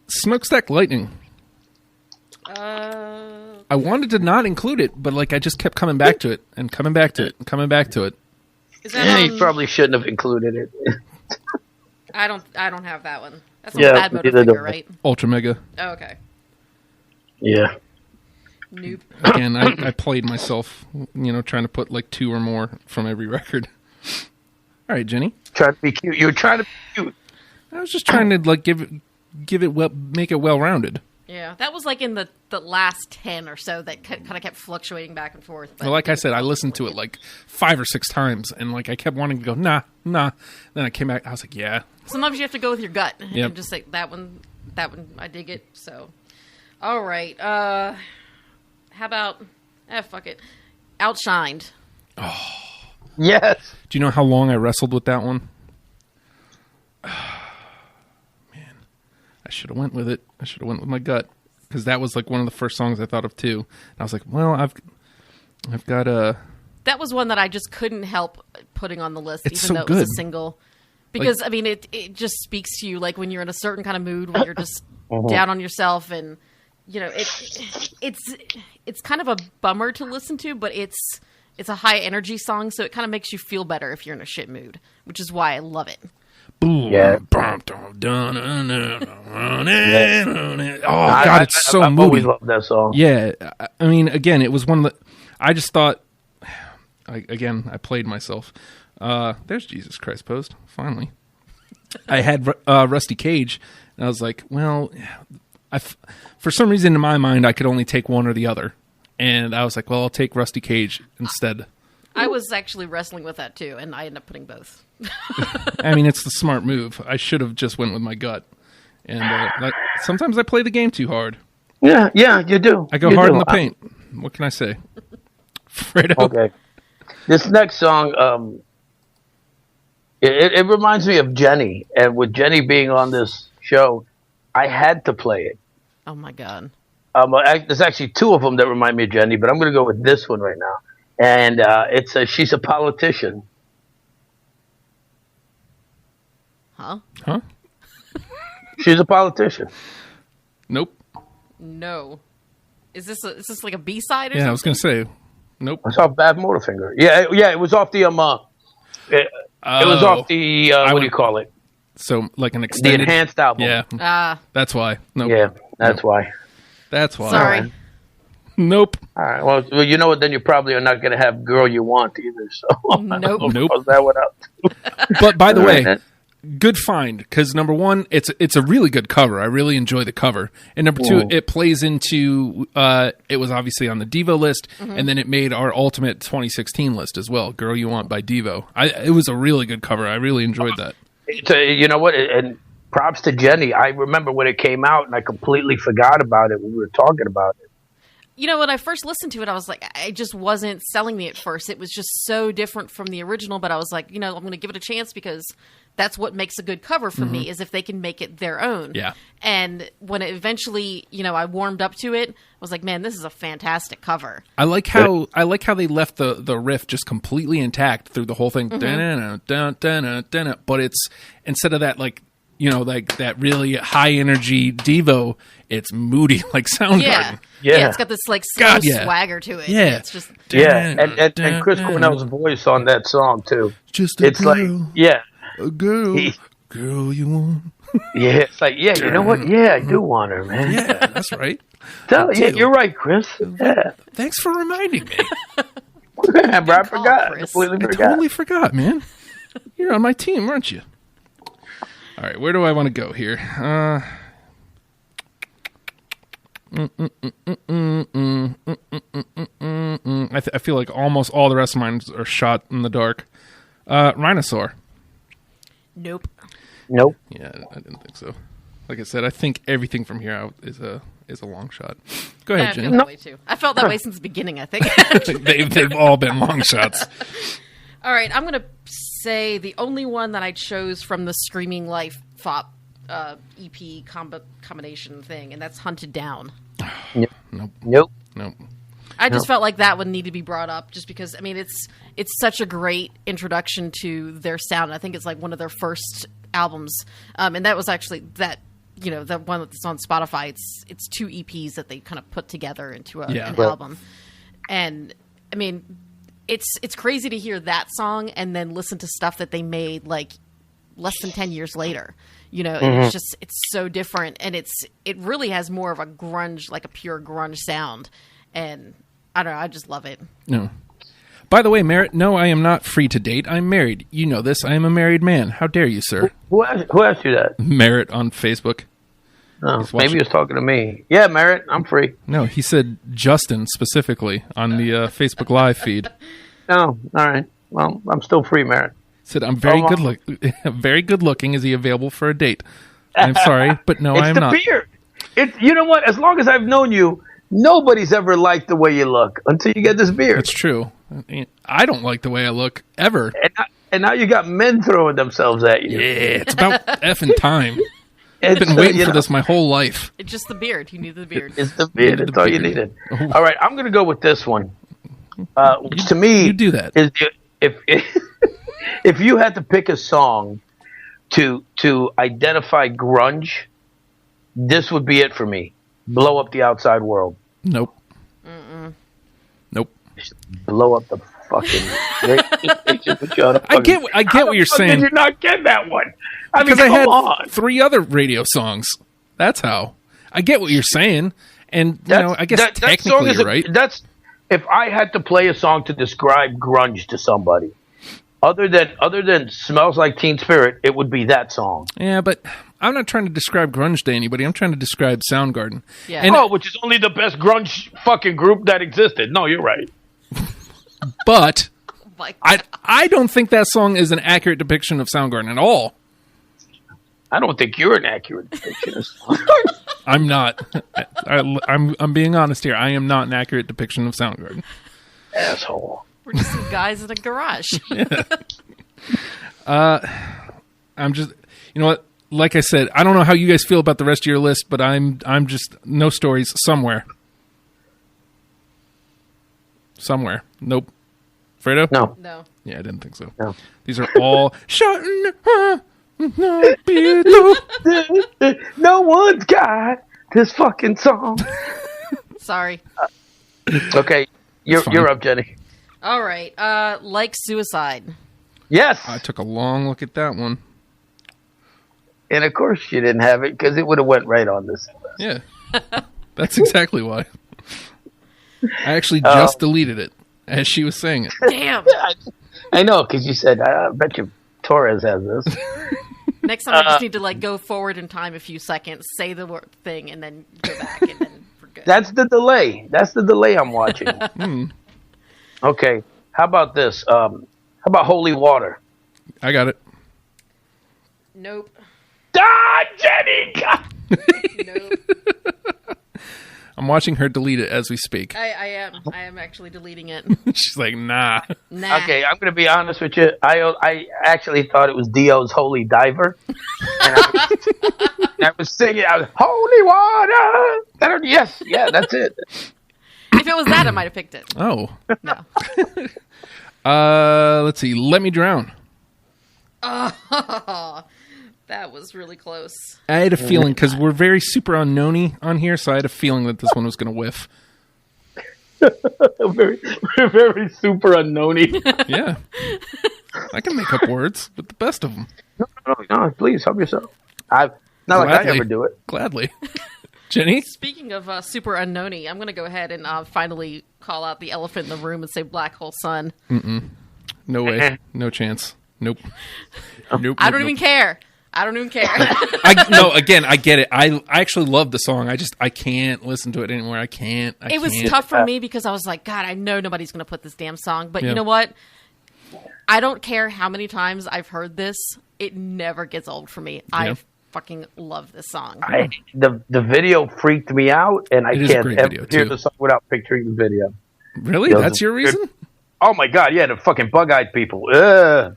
Smokestack Lightning. I wanted to not include it, but like I just kept coming back to it and coming back to it and coming back to it. Is that He probably shouldn't have included it. I don't have that one. That's on Yeah, Bad Motor neither do Finger, I. right? Ultra Mega. Oh, okay. Yeah. Nope. Again, I played myself, trying to put like 2 or more from every record. All right, Jenny. Try to be cute. You were trying to be cute. I was just trying to like give it make it well rounded. Yeah, that was like in the last 10 or so that kind of kept fluctuating back and forth. But Well, like I said, I listened to it like 5 or 6 times, and like I kept wanting to go nah. Then I came back. I was like, yeah. sometimes you have to go with your gut Yep. and just say that one, I dig it. So, all right. How about, fuck it. Outshined. Yes. Do you know how long I wrestled with that one? Man, I should have went with it. I should have went with my gut, because that was like one of the first songs I thought of too. And I was like, well, I've got a. That was one that I just couldn't help putting on the list, It's even so though it was good. a single. Because, I mean, it just speaks to you, like, when you're in a certain kind of mood, when you're just down on yourself, and, it's kind of a bummer to listen to, but it's a high-energy song, so it kind of makes you feel better if you're in a shit mood, which is why I love it. Yeah. Oh God, it's so I've moody. always loved that song. Yeah, I mean, again, it was one that I just thought. I played myself. There's Jesus Christ Post. Finally, I had Rusty Cage, and I was like, well, for some reason in my mind, I could only take one or the other, and I was like, well, I'll take Rusty Cage instead. I was actually wrestling with that, too, and I ended up putting both. I mean, it's the smart move. I should have just went with my gut, and sometimes I play the game too hard. Yeah, you do. I go hard in the paint. What can I say, Fredo? Okay. This next song, it reminds me of Jenny, and with Jenny being on this show, I had to play it. Oh, my God. There's actually 2 of them that remind me of Jenny, but I'm going to go with this one right now. And it's She's a Politician. Huh? She's a politician. Nope. No. Is this like a B-side or Yeah, something? I was gonna say, nope. It's off Bad Motorfinger. Yeah, it was off the it was off the what do you call it? So like an The extended, enhanced album. Yeah, that's why. Nope. Yeah, that's why. That's why. Sorry. Nope. All right. Well, you know what? Then you probably are not going to have "Girl You Want" either. So Nope. Nope. close that one up. But by the All way, right. good find, because number one, it's a really good cover. I really enjoy the cover, and number two, it plays into. It was obviously on the Devo list, and then it made our ultimate 2016 list as well. "Girl You Want" by Devo. It was a really good cover. I really enjoyed that. So, you know what? And props to Jenny. I remember when it came out, and I completely forgot about it when we were talking about it. You know, when I first listened to it, I was like, I just wasn't selling me at first. It was just so different from the original, but I was like, you know, I'm going to give it a chance because that's what makes a good cover for me, is if they can make it their own. Yeah. And when it eventually, you know, I warmed up to it, I was like, man, this is a fantastic cover. I like how they left the riff just completely intact through the whole thing. But it's, instead of that, like, you know, like that really high energy Devo, it's moody like Soundgarden. Yeah, it's got this like slow swagger to it. Yeah, it's just and Chris Cornell's voice on that song too. Just a girl, a girl you want. Yeah, it's like, yeah, you know what? Yeah, I do want her, man. Yeah, that's right. You're right, Chris. Yeah. Thanks for reminding me. I forgot. Chris. Completely I totally forgot, man. You're on my team, aren't you? All right, where do I want to go here? I feel like almost all the rest of mine are shot in the dark. Rhinosaur. Nope. Yeah, I didn't think so. Like I said, I think everything from here out is a long shot. Go ahead, I feel Jen. that way too. I felt that way since the beginning, I think. They've all been long shots. All right, I'm going to say the only one that I chose from the Screaming Life FOP EP combination thing, and that's Hunted Down. Nope. I just felt like that would need to be brought up just because, I mean, it's such a great introduction to their sound. I think it's like one of their first albums. And that was actually that, you know, the one that's on Spotify. It's 2 EPs that they kind of put together into an album. And I mean, it's crazy to hear that song and then listen to stuff that they made like less than 10 years later. You know, and it's so different, and it really has more of a grunge, like a pure grunge sound. And I don't know, I just love it. No. By the way, Merritt, no, I am not free to date. I'm married. You know this. I am a married man. How dare you, sir? Who asked you that? Merritt on Facebook. Oh, maybe he was talking to me. Yeah, Merritt, I'm free. No, he said Justin specifically on the Facebook Live feed. Oh, all right. Well, I'm still free, Merritt. Said I'm very very good looking. Is he available for a date? I'm sorry, but no, I am not. It's the beard. You know what? As long as I've known you, nobody's ever liked the way you look until you get this beard. That's true. I don't like the way I look ever. And now you got men throwing themselves at you. Yeah, it's about effing time. I've been waiting for this my whole life. It's just the beard. You need the beard. It's the beard. That's all you needed. All right, I'm going to go with this one. Which to me, you do that. Is if you had to pick a song to identify grunge, this would be it for me. Blow Up the Outside World. Nope. Nope. Blow up the fucking. I get what you're saying. Did you not get that one? I mean, because I had on. 3 other radio songs. That's how. I get what you're saying, and I guess technically you're right. That's if I had to play a song to describe grunge to somebody, other than Smells Like Teen Spirit, it would be that song. Yeah, but I'm not trying to describe grunge to anybody. I'm trying to describe Soundgarden. Yeah. And, which is only the best grunge fucking group that existed. No, you're right. But Like, I don't think that song is an accurate depiction of Soundgarden at all. I don't think you're an accurate depiction of I'm not. I'm being honest here. I am not an accurate depiction of Soundgarden. Asshole. we're just some guys in a garage. I'm just, you know what? Like I said, I don't know how you guys feel about the rest of your list, but I'm just no stories somewhere. Somewhere. Nope. Fredo? No. Yeah, I didn't think so. No. These are all shouting. No one's got this fucking song. Sorry. Okay, you're up, Jenny. All right. Like Suicide. Yes. I took a long look at that one. And of course you didn't have it because it would have went right on this list. Yeah. That's exactly why. I actually just deleted it as she was saying it. Damn. I know, because you said, I bet you Torres has this. Next time I just need to go forward in time a few seconds, say the word thing, and then go back, and then we're good. That's the delay. That's the delay I'm watching. Okay. How about this? How about Holy Water? I got it. Nope. Jenny! Nope. I'm watching her delete it as we speak. I am actually deleting it. She's like, nah. Nah. Okay, I'm going to be honest with you. I actually thought it was Dio's Holy Diver. And I was singing, Holy Water! Yes, yeah, that's it. If it was that, I might have picked it. Oh. No. Let's see. Let Me Drown. Oh, that was really close. I had a feeling, because we're very super unknowny on here, so I had a feeling that this one was going to whiff. very, very super unknowny. Yeah. I can make up words with the best of them. No, please, help yourself. Not like I ever do it. Gladly. Jenny? Speaking of super unknowny, I'm going to go ahead and finally call out the elephant in the room and say Black Hole Sun. No way. No chance. Nope. Nope. I don't even care. I don't even care. Again, I get it. I actually love the song. I can't listen to it anymore. I can't. It was tough for me because I was like, God, I know nobody's going to put this damn song. But you know what? I don't care how many times I've heard this. It never gets old for me. I fucking love this song. The video freaked me out, and I can't ever hear the song without picturing the video. Really? That's your reason? Oh my God! Yeah, the fucking bug-eyed people. Ugh.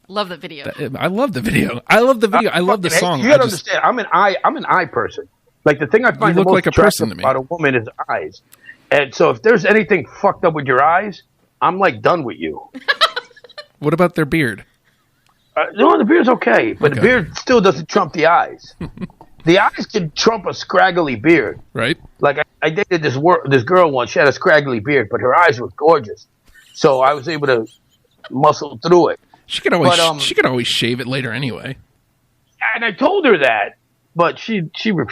Love the video. I love the video. I love the song. You gotta understand. I'm an eye person. Like the thing I find the most attractive about a woman is eyes. And so if there's anything fucked up with your eyes, I'm like done with you. What about their beard? No, the beard's okay, but the beard still doesn't trump the eyes. The eyes can trump a scraggly beard. Right. Like I dated this girl once. She had a scraggly beard, but her eyes were gorgeous. So I was able to muscle through it. She could always shave it later anyway. And I told her that, but she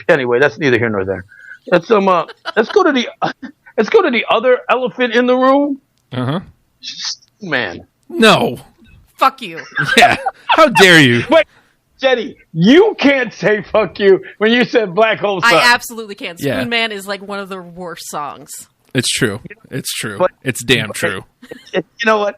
anyway. That's neither here nor there. Let's go to the other elephant in the room. Man. No. Fuck you. Yeah. How dare you? Wait, Jenny, you can't say fuck you when you said Black Hole Sun. I absolutely can't. Yeah. Spoon Man is like one of the worst songs. It's true. It's true. But, it's damn true. You know what?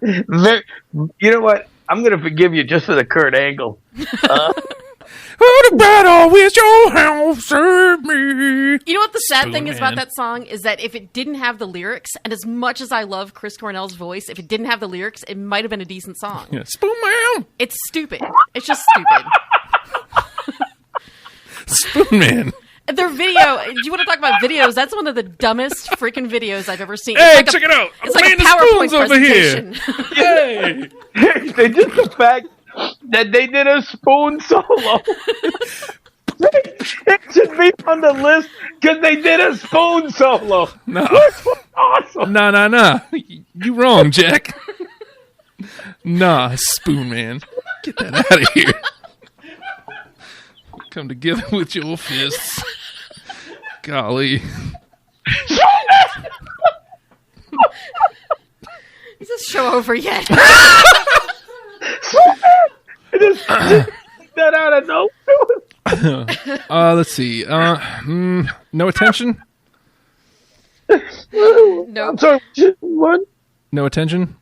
I'm going to forgive you just for the Kurt Angle. The battle with your house serve me. You know what the sad thing is about that song is that if it didn't have the lyrics, and as much as I love Chris Cornell's voice, if it didn't have the lyrics, it might have been a decent song. Yeah, Spoon Man. It's stupid. It's just stupid. Spoon Man. Their video, you want to talk about videos? That's one of the dumbest freaking videos I've ever seen. Hey, check it out. It's like a PowerPoint presentation. Yay. Just the fact that they did a spoon solo. It should be on the list because they did a spoon solo. No. Which was awesome. Nah. You wrong, Jack. Nah, Spoon Man. Get that out of here. Come together with your fists. Golly. Is this show over yet? Just that out of nowhere. Let's see. No attention? No. I'm sorry. What? No attention?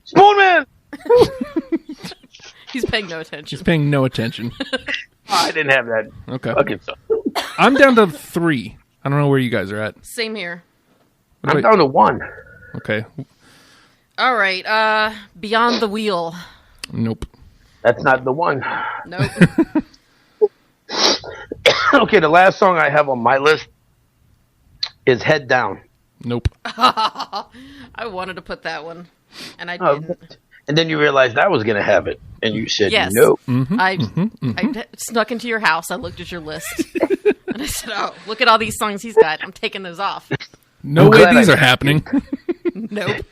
Spoon Man! He's paying no attention. He's paying no attention. I didn't have that. Okay. I'm down to 3. I don't know where you guys are at. Same here. I'm down to 1. Okay. All right. Beyond the Wheel. Nope. That's not the one. Nope. Okay, the last song I have on my list is Head Down. Nope. I wanted to put that one, and I didn't. And then you realized I was going to have it, and you said Yes. no. I snuck into your house. I looked at your list, and I said, "Oh, look at all these songs he's got. I'm taking those off." No way these are happening. Nope.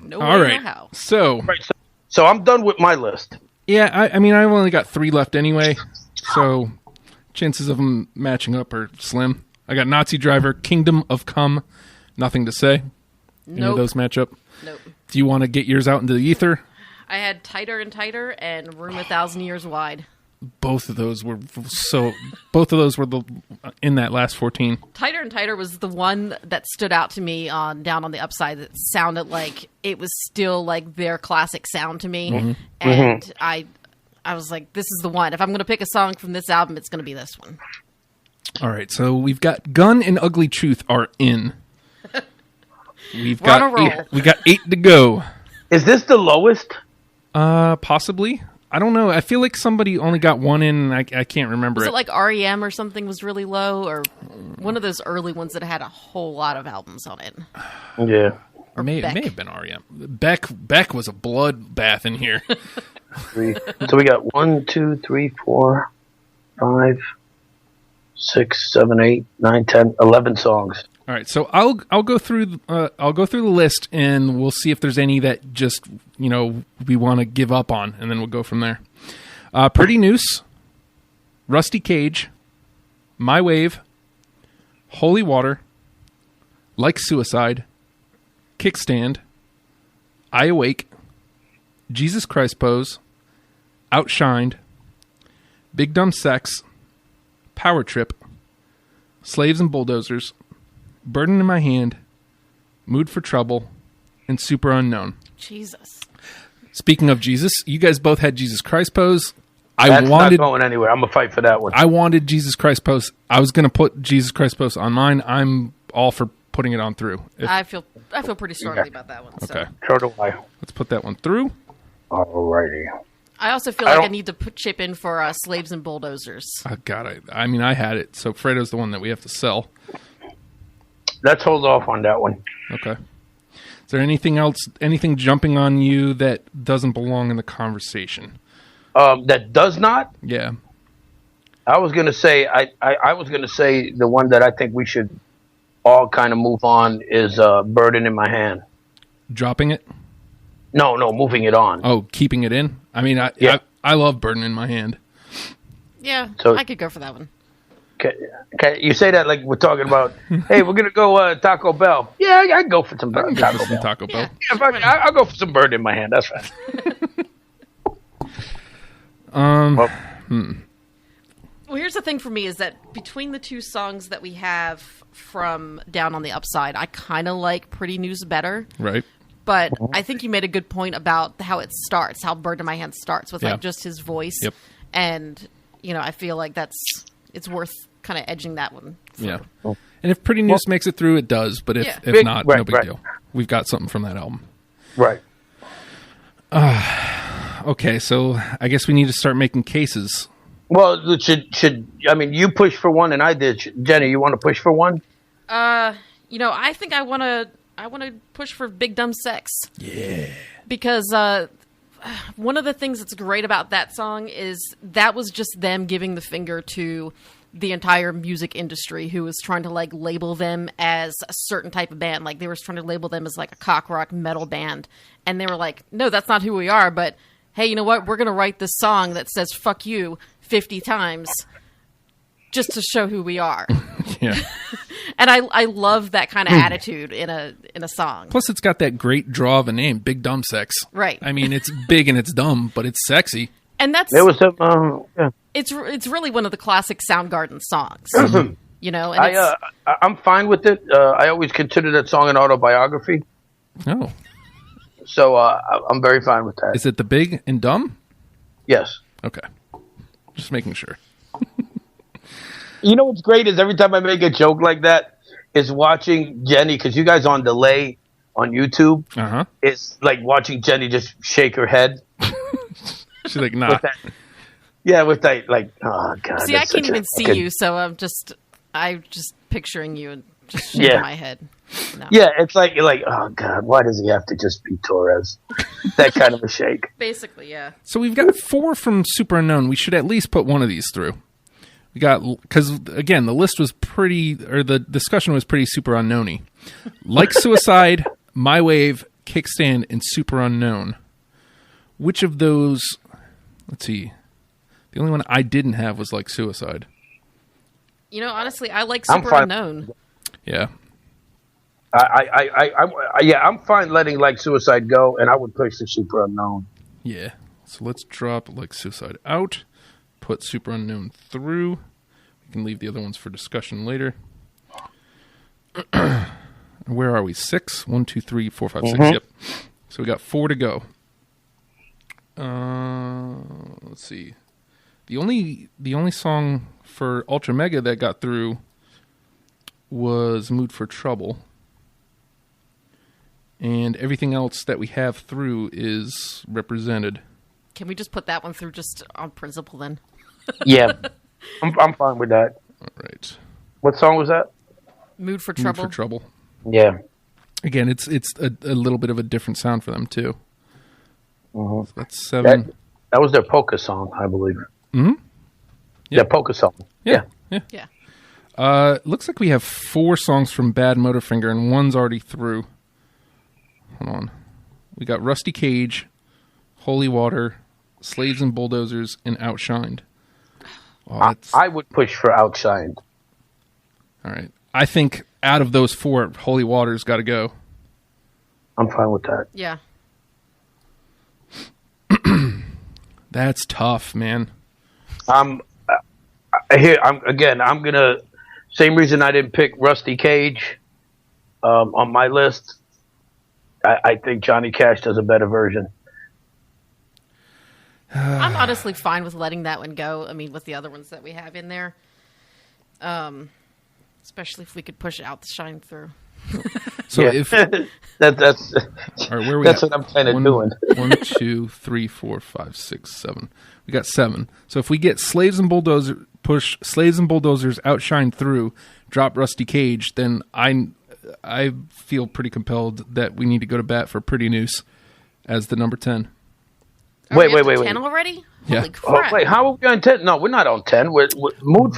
No all way, right. no how. So I'm done with my list. Yeah, I mean, I've only got 3 left anyway, so chances of them matching up are slim. I got Nazi Driver, Kingdom of Come, Nothing to Say. Any of those match up? Nope. Do you want to get yours out into the ether? I had Tighter and Tighter and Room 1,000 Years Wide. Both of those were in that last 14. Tighter and Tighter was the one that stood out to me down on the upside that sounded like it was still like their classic sound to me. And I I was like, this is the one. If I'm going to pick a song from this album, it's going to be this one. All right, so we've got Gun and Ugly Truth are in. We're on a roll. We got 8 to go. Is this the lowest? Possibly. I don't know. I feel like somebody only got one in, and I can't remember Was it. it like REM or something was really low, or one of those early ones that had a whole lot of albums on it? Yeah. Or it may have been REM. Beck was a bloodbath in here. So we got 1, 2, 3, 4, 5, 6, 7, 8, 9, 10, 11 songs. All right, so I'll go through the list, and we'll see if there's any that just we want to give up on, and then we'll go from there. Pretty Noose, Rusty Cage, My Wave, Holy Water, Like Suicide, Kickstand, I Awake, Jesus Christ Pose, Outshined, Big Dumb Sex, Power Trip, Slaves and Bulldozers, Burden in My Hand, Mood for Trouble, and Super Unknown. Jesus. Speaking of Jesus, you guys both had Jesus Christ Pose. That's not going anywhere. I'm going to fight for that one. I wanted Jesus Christ Pose. I was going to put Jesus Christ Pose on mine. I'm all for putting it on through. I feel pretty strongly about that one. Okay. So do I. Let's put that one through. Alrighty. I also feel like I need to chip in for Slaves and Bulldozers. Oh, God, I had it. So Fredo's the one that we have to sell. Let's hold off on that one. Okay. Is there anything else, anything jumping on you that doesn't belong in the conversation? That does not? Yeah. I was going to say, I was going to say the one that I think we should all kind of move on is Burden in My Hand. Dropping it? No, moving it on. Oh, keeping it in? I mean, I love Burden in My Hand. Yeah, So, I could go for that one. Okay, you say that like we're talking about, hey, we're going to go Taco Bell. Yeah, I'd go for some Taco Bell. Taco Bell. Yeah, I'll go for some Burden in My Hand. That's right. Well, here's the thing for me is that between the two songs that we have from Down on the Upside, I kind of like Pretty News better. Right. But I think you made a good point about how it starts, how Bird in My Hand starts with like just his voice. Yep. And, I feel like it's worth kind of edging that one. Yeah. And if Pretty News makes it through, it does. But if not, no big deal. We've got something from that album. Right. Okay, so I guess we need to start making cases. Well, you push for one and I did. Jenny, you want to push for one? I think I want to push for Big Dumb Sex. Yeah. Because one of the things that's great about that song is that was just them giving the finger to the entire music industry who was trying to like label them as a certain type of band. Like they were trying to label them as like a cock rock metal band. And they were like, no, that's not who we are. But hey, you know what? We're going to write this song that says fuck you 50 times just to show who we are. Yeah. And I love that kind of attitude in a song. Plus, it's got that great draw of a name, Big Dumb Sex. Right. I mean, it's big and it's dumb, but it's sexy. And that's there was some. Yeah. It's really one of the classic Soundgarden songs. And I'm fine with it. I always consider that song an autobiography. Oh. So I'm very fine with that. Is it the big and dumb? Yes. Okay. Just making sure. You know what's great is every time I make a joke like that is watching Jenny, because you guys on delay on YouTube. Uh-huh. It's like watching Jenny just shake her head. She's like, nah. With that, like, oh, God. See, I can't even see you, so I'm just picturing you and just shaking my head. No. Yeah, it's like, you're like, oh, God, why does he have to just be Torres? That kind of a shake. Basically, yeah. So we've got 4 from Super Unknown. We should at least put one of these through. We got, because, again, the list was the discussion was pretty Super Unknown-y. Like Suicide, My Wave, Kickstand, and Super Unknown. Which of those, let's see, the only one I didn't have was Like Suicide. Honestly, I like Super Unknown. Yeah. I'm fine letting Like Suicide go, and I would push the Super Unknown. Yeah. So let's drop Like Suicide out, put Super Unknown through. We can leave the other ones for discussion later. Where are we? 6? 1, 2, 3, 4, 5, 6. Yep. So we got 4 to go. let's see. The only song for Ultra Mega that got through was Mood for Trouble. And everything else that we have through is represented. Can we just put that one through just on principle then? Yeah, I'm fine with that. All right. What song was that? Mood for Trouble. Mood for Trouble. Yeah. Again, it's a little bit of a different sound for them too. Mm-hmm. So that's 7. That was their polka song, I believe. Mm-hmm. Yeah, polka song. Yeah. Looks like we have 4 songs from Bad Motorfinger, and one's already through. Hold on. We got Rusty Cage, Holy Water, Slaves and Bulldozers, and Outshined. Oh, I would push for Outshined. All right. I think out of those 4, Holy Water's got to go. I'm fine with that. Yeah. That's tough, man. I'm gonna same reason I didn't pick Rusty Cage on my list. I think Johnny Cash does a better version. I'm honestly fine with letting that one go. I mean, with the other ones that we have in there, especially if we could push out the shine through. So if that's all right, where are we that's at? what I'm kind of doing. 1, 2, 3, 4, 5, 6, 7. We got 7. So if we get Slaves and Bulldozers outshine through, drop Rusty Cage, then I feel pretty compelled that we need to go to bat for Pretty Noose as the number 10. Wait. 10 already? Yeah. Holy crap. Wait, how are we on 10? No, we're not on 10. We're Mood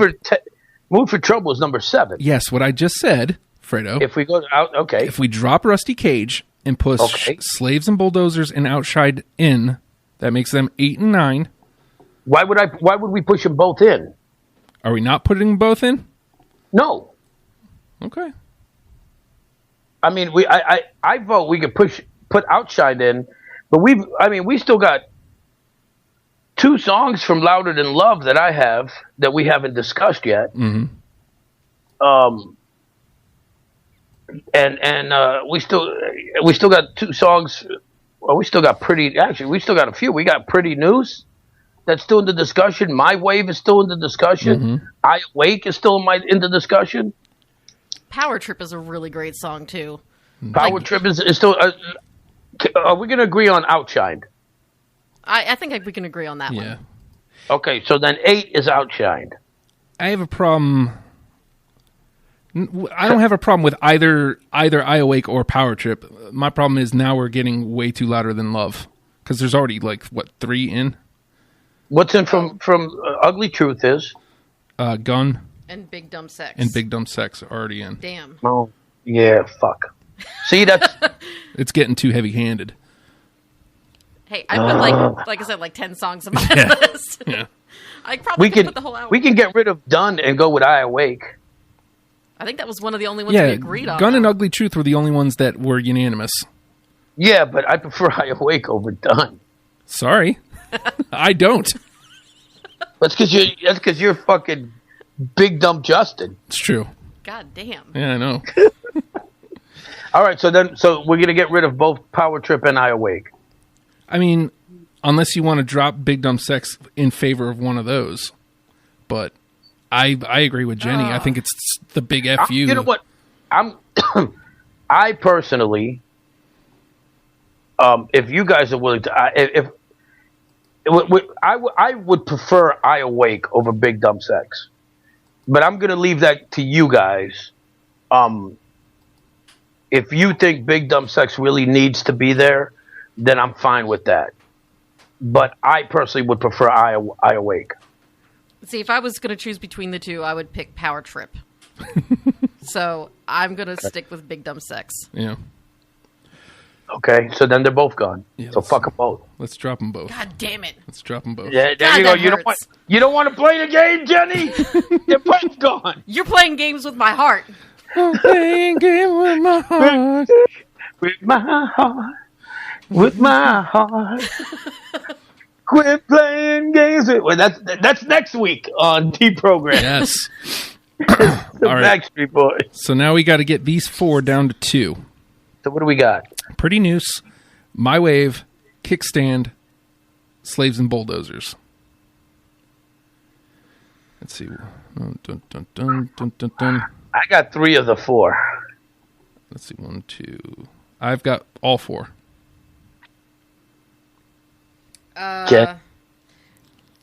for Trouble is number 7. Yes, what I just said, Fredo. If we go out, okay. If we drop Rusty Cage and push Slaves and Bulldozers and Outshine in, that makes them 8 and 9. Why would we push them both in? Are we not putting them both in? No. Okay. I mean, I vote we could put Outshine in, but we still got 2 songs from Louder Than Love that I have that we haven't discussed yet. Mm-hmm. And we still got 2 songs. Well, we still got we still got a few. We got Pretty News that's still in the discussion. My Wave is still in the discussion. Mm-hmm. I Awake is still in the discussion. Power Trip is a really great song too. Power Trip is still. Are we going to agree on Outshined? I think we can agree on that one. Okay, so then 8 is Outshined. I have a problem. I don't have a problem with either I Awake or Power Trip. My problem is now we're getting way too Louder Than Love because there's already 3 in. What's in from Ugly Truth is Gun and Big Dumb Sex are already in. Damn. Oh yeah, fuck. See, that's It's getting too heavy-handed. Hey, I put like I said, 10 songs on my list. Yeah. I probably could put the whole album. We can get rid of Done and go with I Awake. I think that was one of the only ones we agreed on. Gun and Ugly Truth were the only ones that were unanimous. Yeah, but I prefer I Awake over Done. Sorry. I don't. That's because you're fucking Big Dumb Justin. It's true. God damn. Yeah, I know. All right, so we're gonna get rid of both Power Trip and I Awake. I mean, unless you want to drop Big Dumb Sex in favor of one of those, but I agree with Jenny. I think it's the big FU. You know what? I personally, if you guys are willing to, I would prefer I Awake over Big Dumb Sex, but I'm gonna leave that to you guys. If you think Big Dumb Sex really needs to be there, then I'm fine with that. But I personally would prefer I Awake. See, if I was going to choose between the two, I would pick Power Trip. So I'm going to stick with Big Dumb Sex. Yeah. Okay, so then they're both gone. Yeah, so fuck them both. Let's drop them both. God damn it. Let's drop them both. Yeah, there God, you go. that You don't want to play the game, Jenny? They're both gone. You're playing games with my heart. I'm playing game with my heart. With my heart. With my heart. Quit playing games. Well, that's next week on Deprogram. Yes. The All right. Backstreet Boys. So now we got to get these 4 down to 2. So what do we got? Pretty Noose, My Wave, Kickstand, Slaves and Bulldozers. Let's see. Dun, dun, dun, dun, dun, dun, dun. I got 3 of the 4. Let's see. 1, 2. I've got all 4. Okay.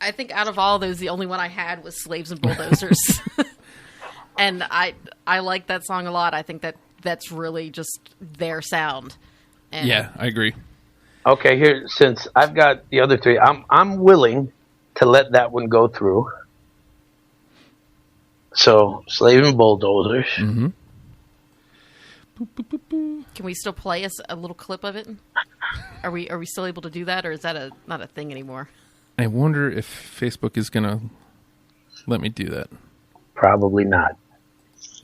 I think out of all those, the only one I had was Slaves and Bulldozers. And I like that song a lot. I think that's really just their sound. And Yeah, I agree. Okay, here, since I've got the other 3, I'm willing to let that one go through. So, Slave and Bulldozers. Mm-hmm. Can we still play a little clip of it? Are we still able to do that, or is that not a thing anymore? I wonder if Facebook is going to let me do that. Probably not.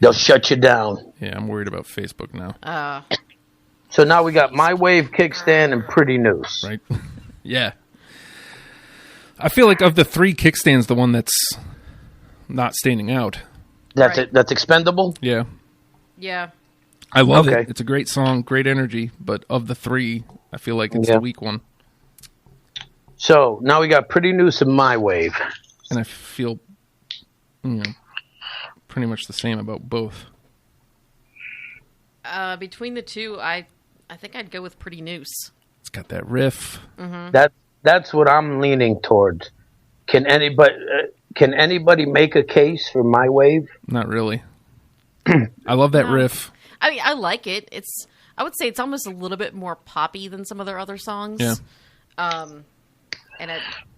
They'll shut you down. Yeah, I'm worried about Facebook now. So now we got My Wave, Kickstand, and Pretty Noose. Right? Yeah. I feel like of the 3, Kickstand's the one that's not standing out. That's Right. it. That's expendable? Yeah. Yeah. I love Okay. it. It's a great song, great energy, but of the 3, I feel like it's Yeah. the weak one. So now we got Pretty Noose and My Wave. And I feel pretty much the same about both. Between the two, I think I'd go with Pretty Noose. It's got that riff. That's what I'm leaning towards. Can anybody make a case for My Wave? Not really. I love that riff. I mean, I like it. I would say it's almost a little bit more poppy than some of their other songs. Yeah. And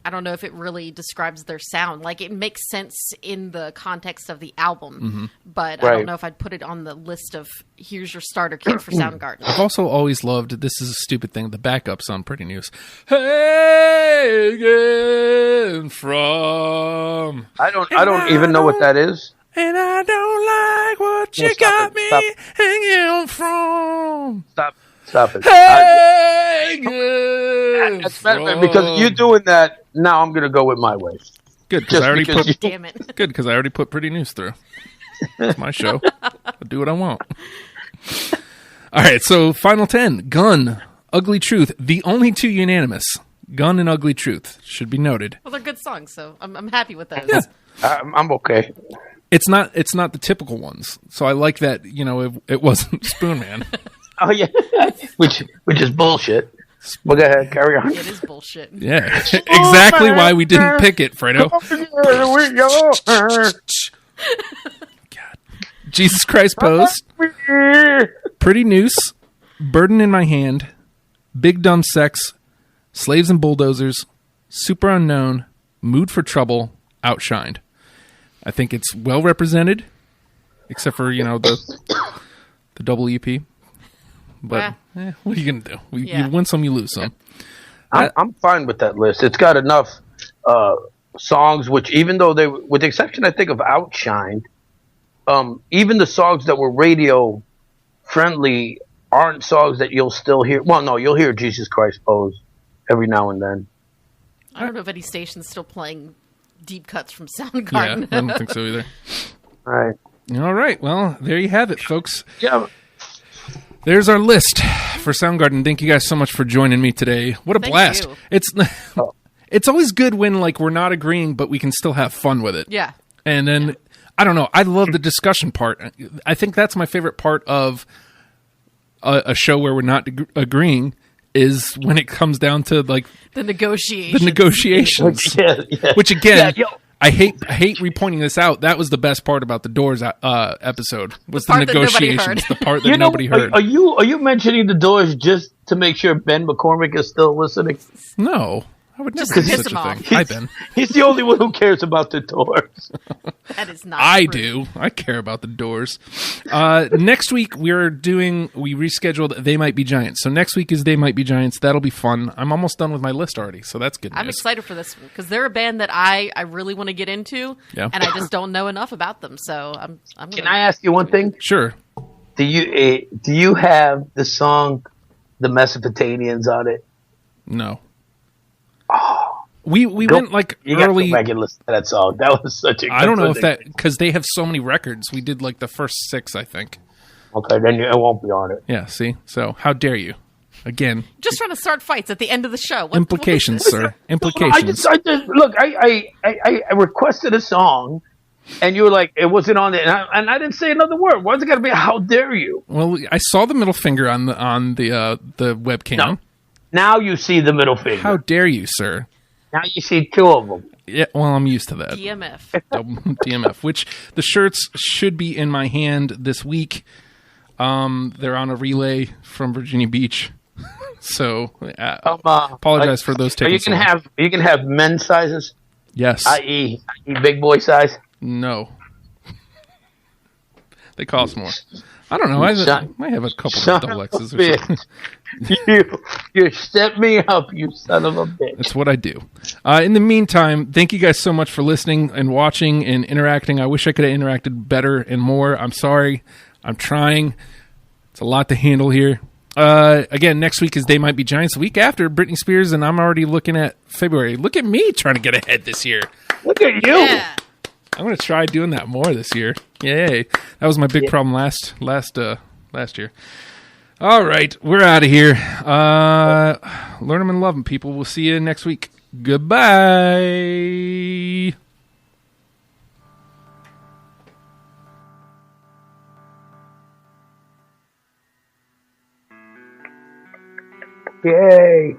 I don't know if it really describes their sound. Like, it makes sense in the context of the album, but I Right. don't know if I'd put it on the list of here's your starter kit for Soundgarden. I've also always loved, this is a stupid thing, the backups on Pretty News. Hey, again from... I don't even know what that is. And I don't like what you No, stop got it, me stop. hanging from. Stop it. Hey, again That's better from... because you doing that. Now I'm gonna go with My Wave. Good, because just I already because put... Damn it. Good, because I already put Pretty News through. It's my show. I'll do what I want. All right, so final 10. Gun, Ugly Truth. The only 2 unanimous. Gun and Ugly Truth. Should be noted. Well, they're good songs, so I'm happy with those. Yeah. I'm okay. It's not the typical ones. So I like that, it wasn't Spoon Man. Oh yeah, which is bullshit. Well, go ahead, carry on. It is bullshit. Yeah. Exactly why we didn't pick it, Fredo. God. Jesus Christ Post. Pretty Noose. Burden in My Hand. Big Dumb Sex. Slaves and Bulldozers. Super Unknown. Mood for Trouble. Outshined. I think it's well represented, except for, the double EP. But what are you going to do? You win some, you lose some. I'm fine with that list. It's got enough songs, which even though they, with the exception, I think, of Outshined, even the songs that were radio friendly aren't songs that you'll still hear. Well, no, you'll hear Jesus Christ Pose every now and then. I don't know if any station's still playing deep cuts from Yeah, Soundgarden. I don't think so either. All All right. Well, there you have it, folks. Yeah. There's our list for Soundgarden. Thank you guys so much for joining me today. What a Thank blast. you. It's always good when we're not agreeing, but we can still have fun with it. Yeah. And then, I don't know, I love the discussion part. I think that's my favorite part of a show where we're not agreeing is when it comes down to The negotiation. negotiations. Yeah. Which again, Yeah, I hate re-pointing this out. That was the best part about the Doors episode was the part that nobody negotiations, heard. the part that nobody heard. Are you mentioning the Doors just to make sure Ben McCormick is still listening? No, I would never Just do piss such him a off. thing. Hi, Ben. He's the only one who cares about the Doors. That is not I true. do. I care about the Doors. Next week we rescheduled They Might Be Giants. So next week is They Might Be Giants. That'll be fun. I'm almost done with my list already, so that's good news. I'm excited for this one because they're a band that I really want to get into, Yeah. and I just don't know enough about them. So I'm gonna, Can I ask you one thing? Sure. Do you have the song "The Mesopotamians" on it? No. We went You got to early. go back and listen to that song. That was such a. I don't know if that because they have so many records. We did the first 6, I think. Okay, then it won't be on it. Yeah. See. So how dare you? Again, Just trying to start fights at the end of the show. implications, what is this? sir. Implications. I just look. I requested a song, and you were like, it wasn't on it, and I didn't say another word. Why's it got to be? How dare you? Well, I saw the middle finger on the webcam. No. Now you see the middle finger. How dare you, sir? Now you see two of them. Yeah, well, I'm used to that. DMF. DMF, which the shirts should be in my hand this week. They're on a relay from Virginia Beach, so apologize for those taking. You can have men's sizes. Yes, i.e., big boy size. No, they cost more. I don't know. I might have a couple of double X's or something. You set me up, you son of a bitch. That's what I do. In the meantime, thank you guys so much for listening and watching and interacting. I wish I could have interacted better and more. I'm sorry. I'm trying. It's a lot to handle here. Again, next week is They Might Be Giants. The week after, Britney Spears, and I'm already looking at February. Look at me trying to get ahead this year. Look at you. Yeah. I'm going to try doing that more this year. Yay. That was my big problem last year. All right. We're out of here. Learn them and love them, people. We'll see you next week. Goodbye. Yay.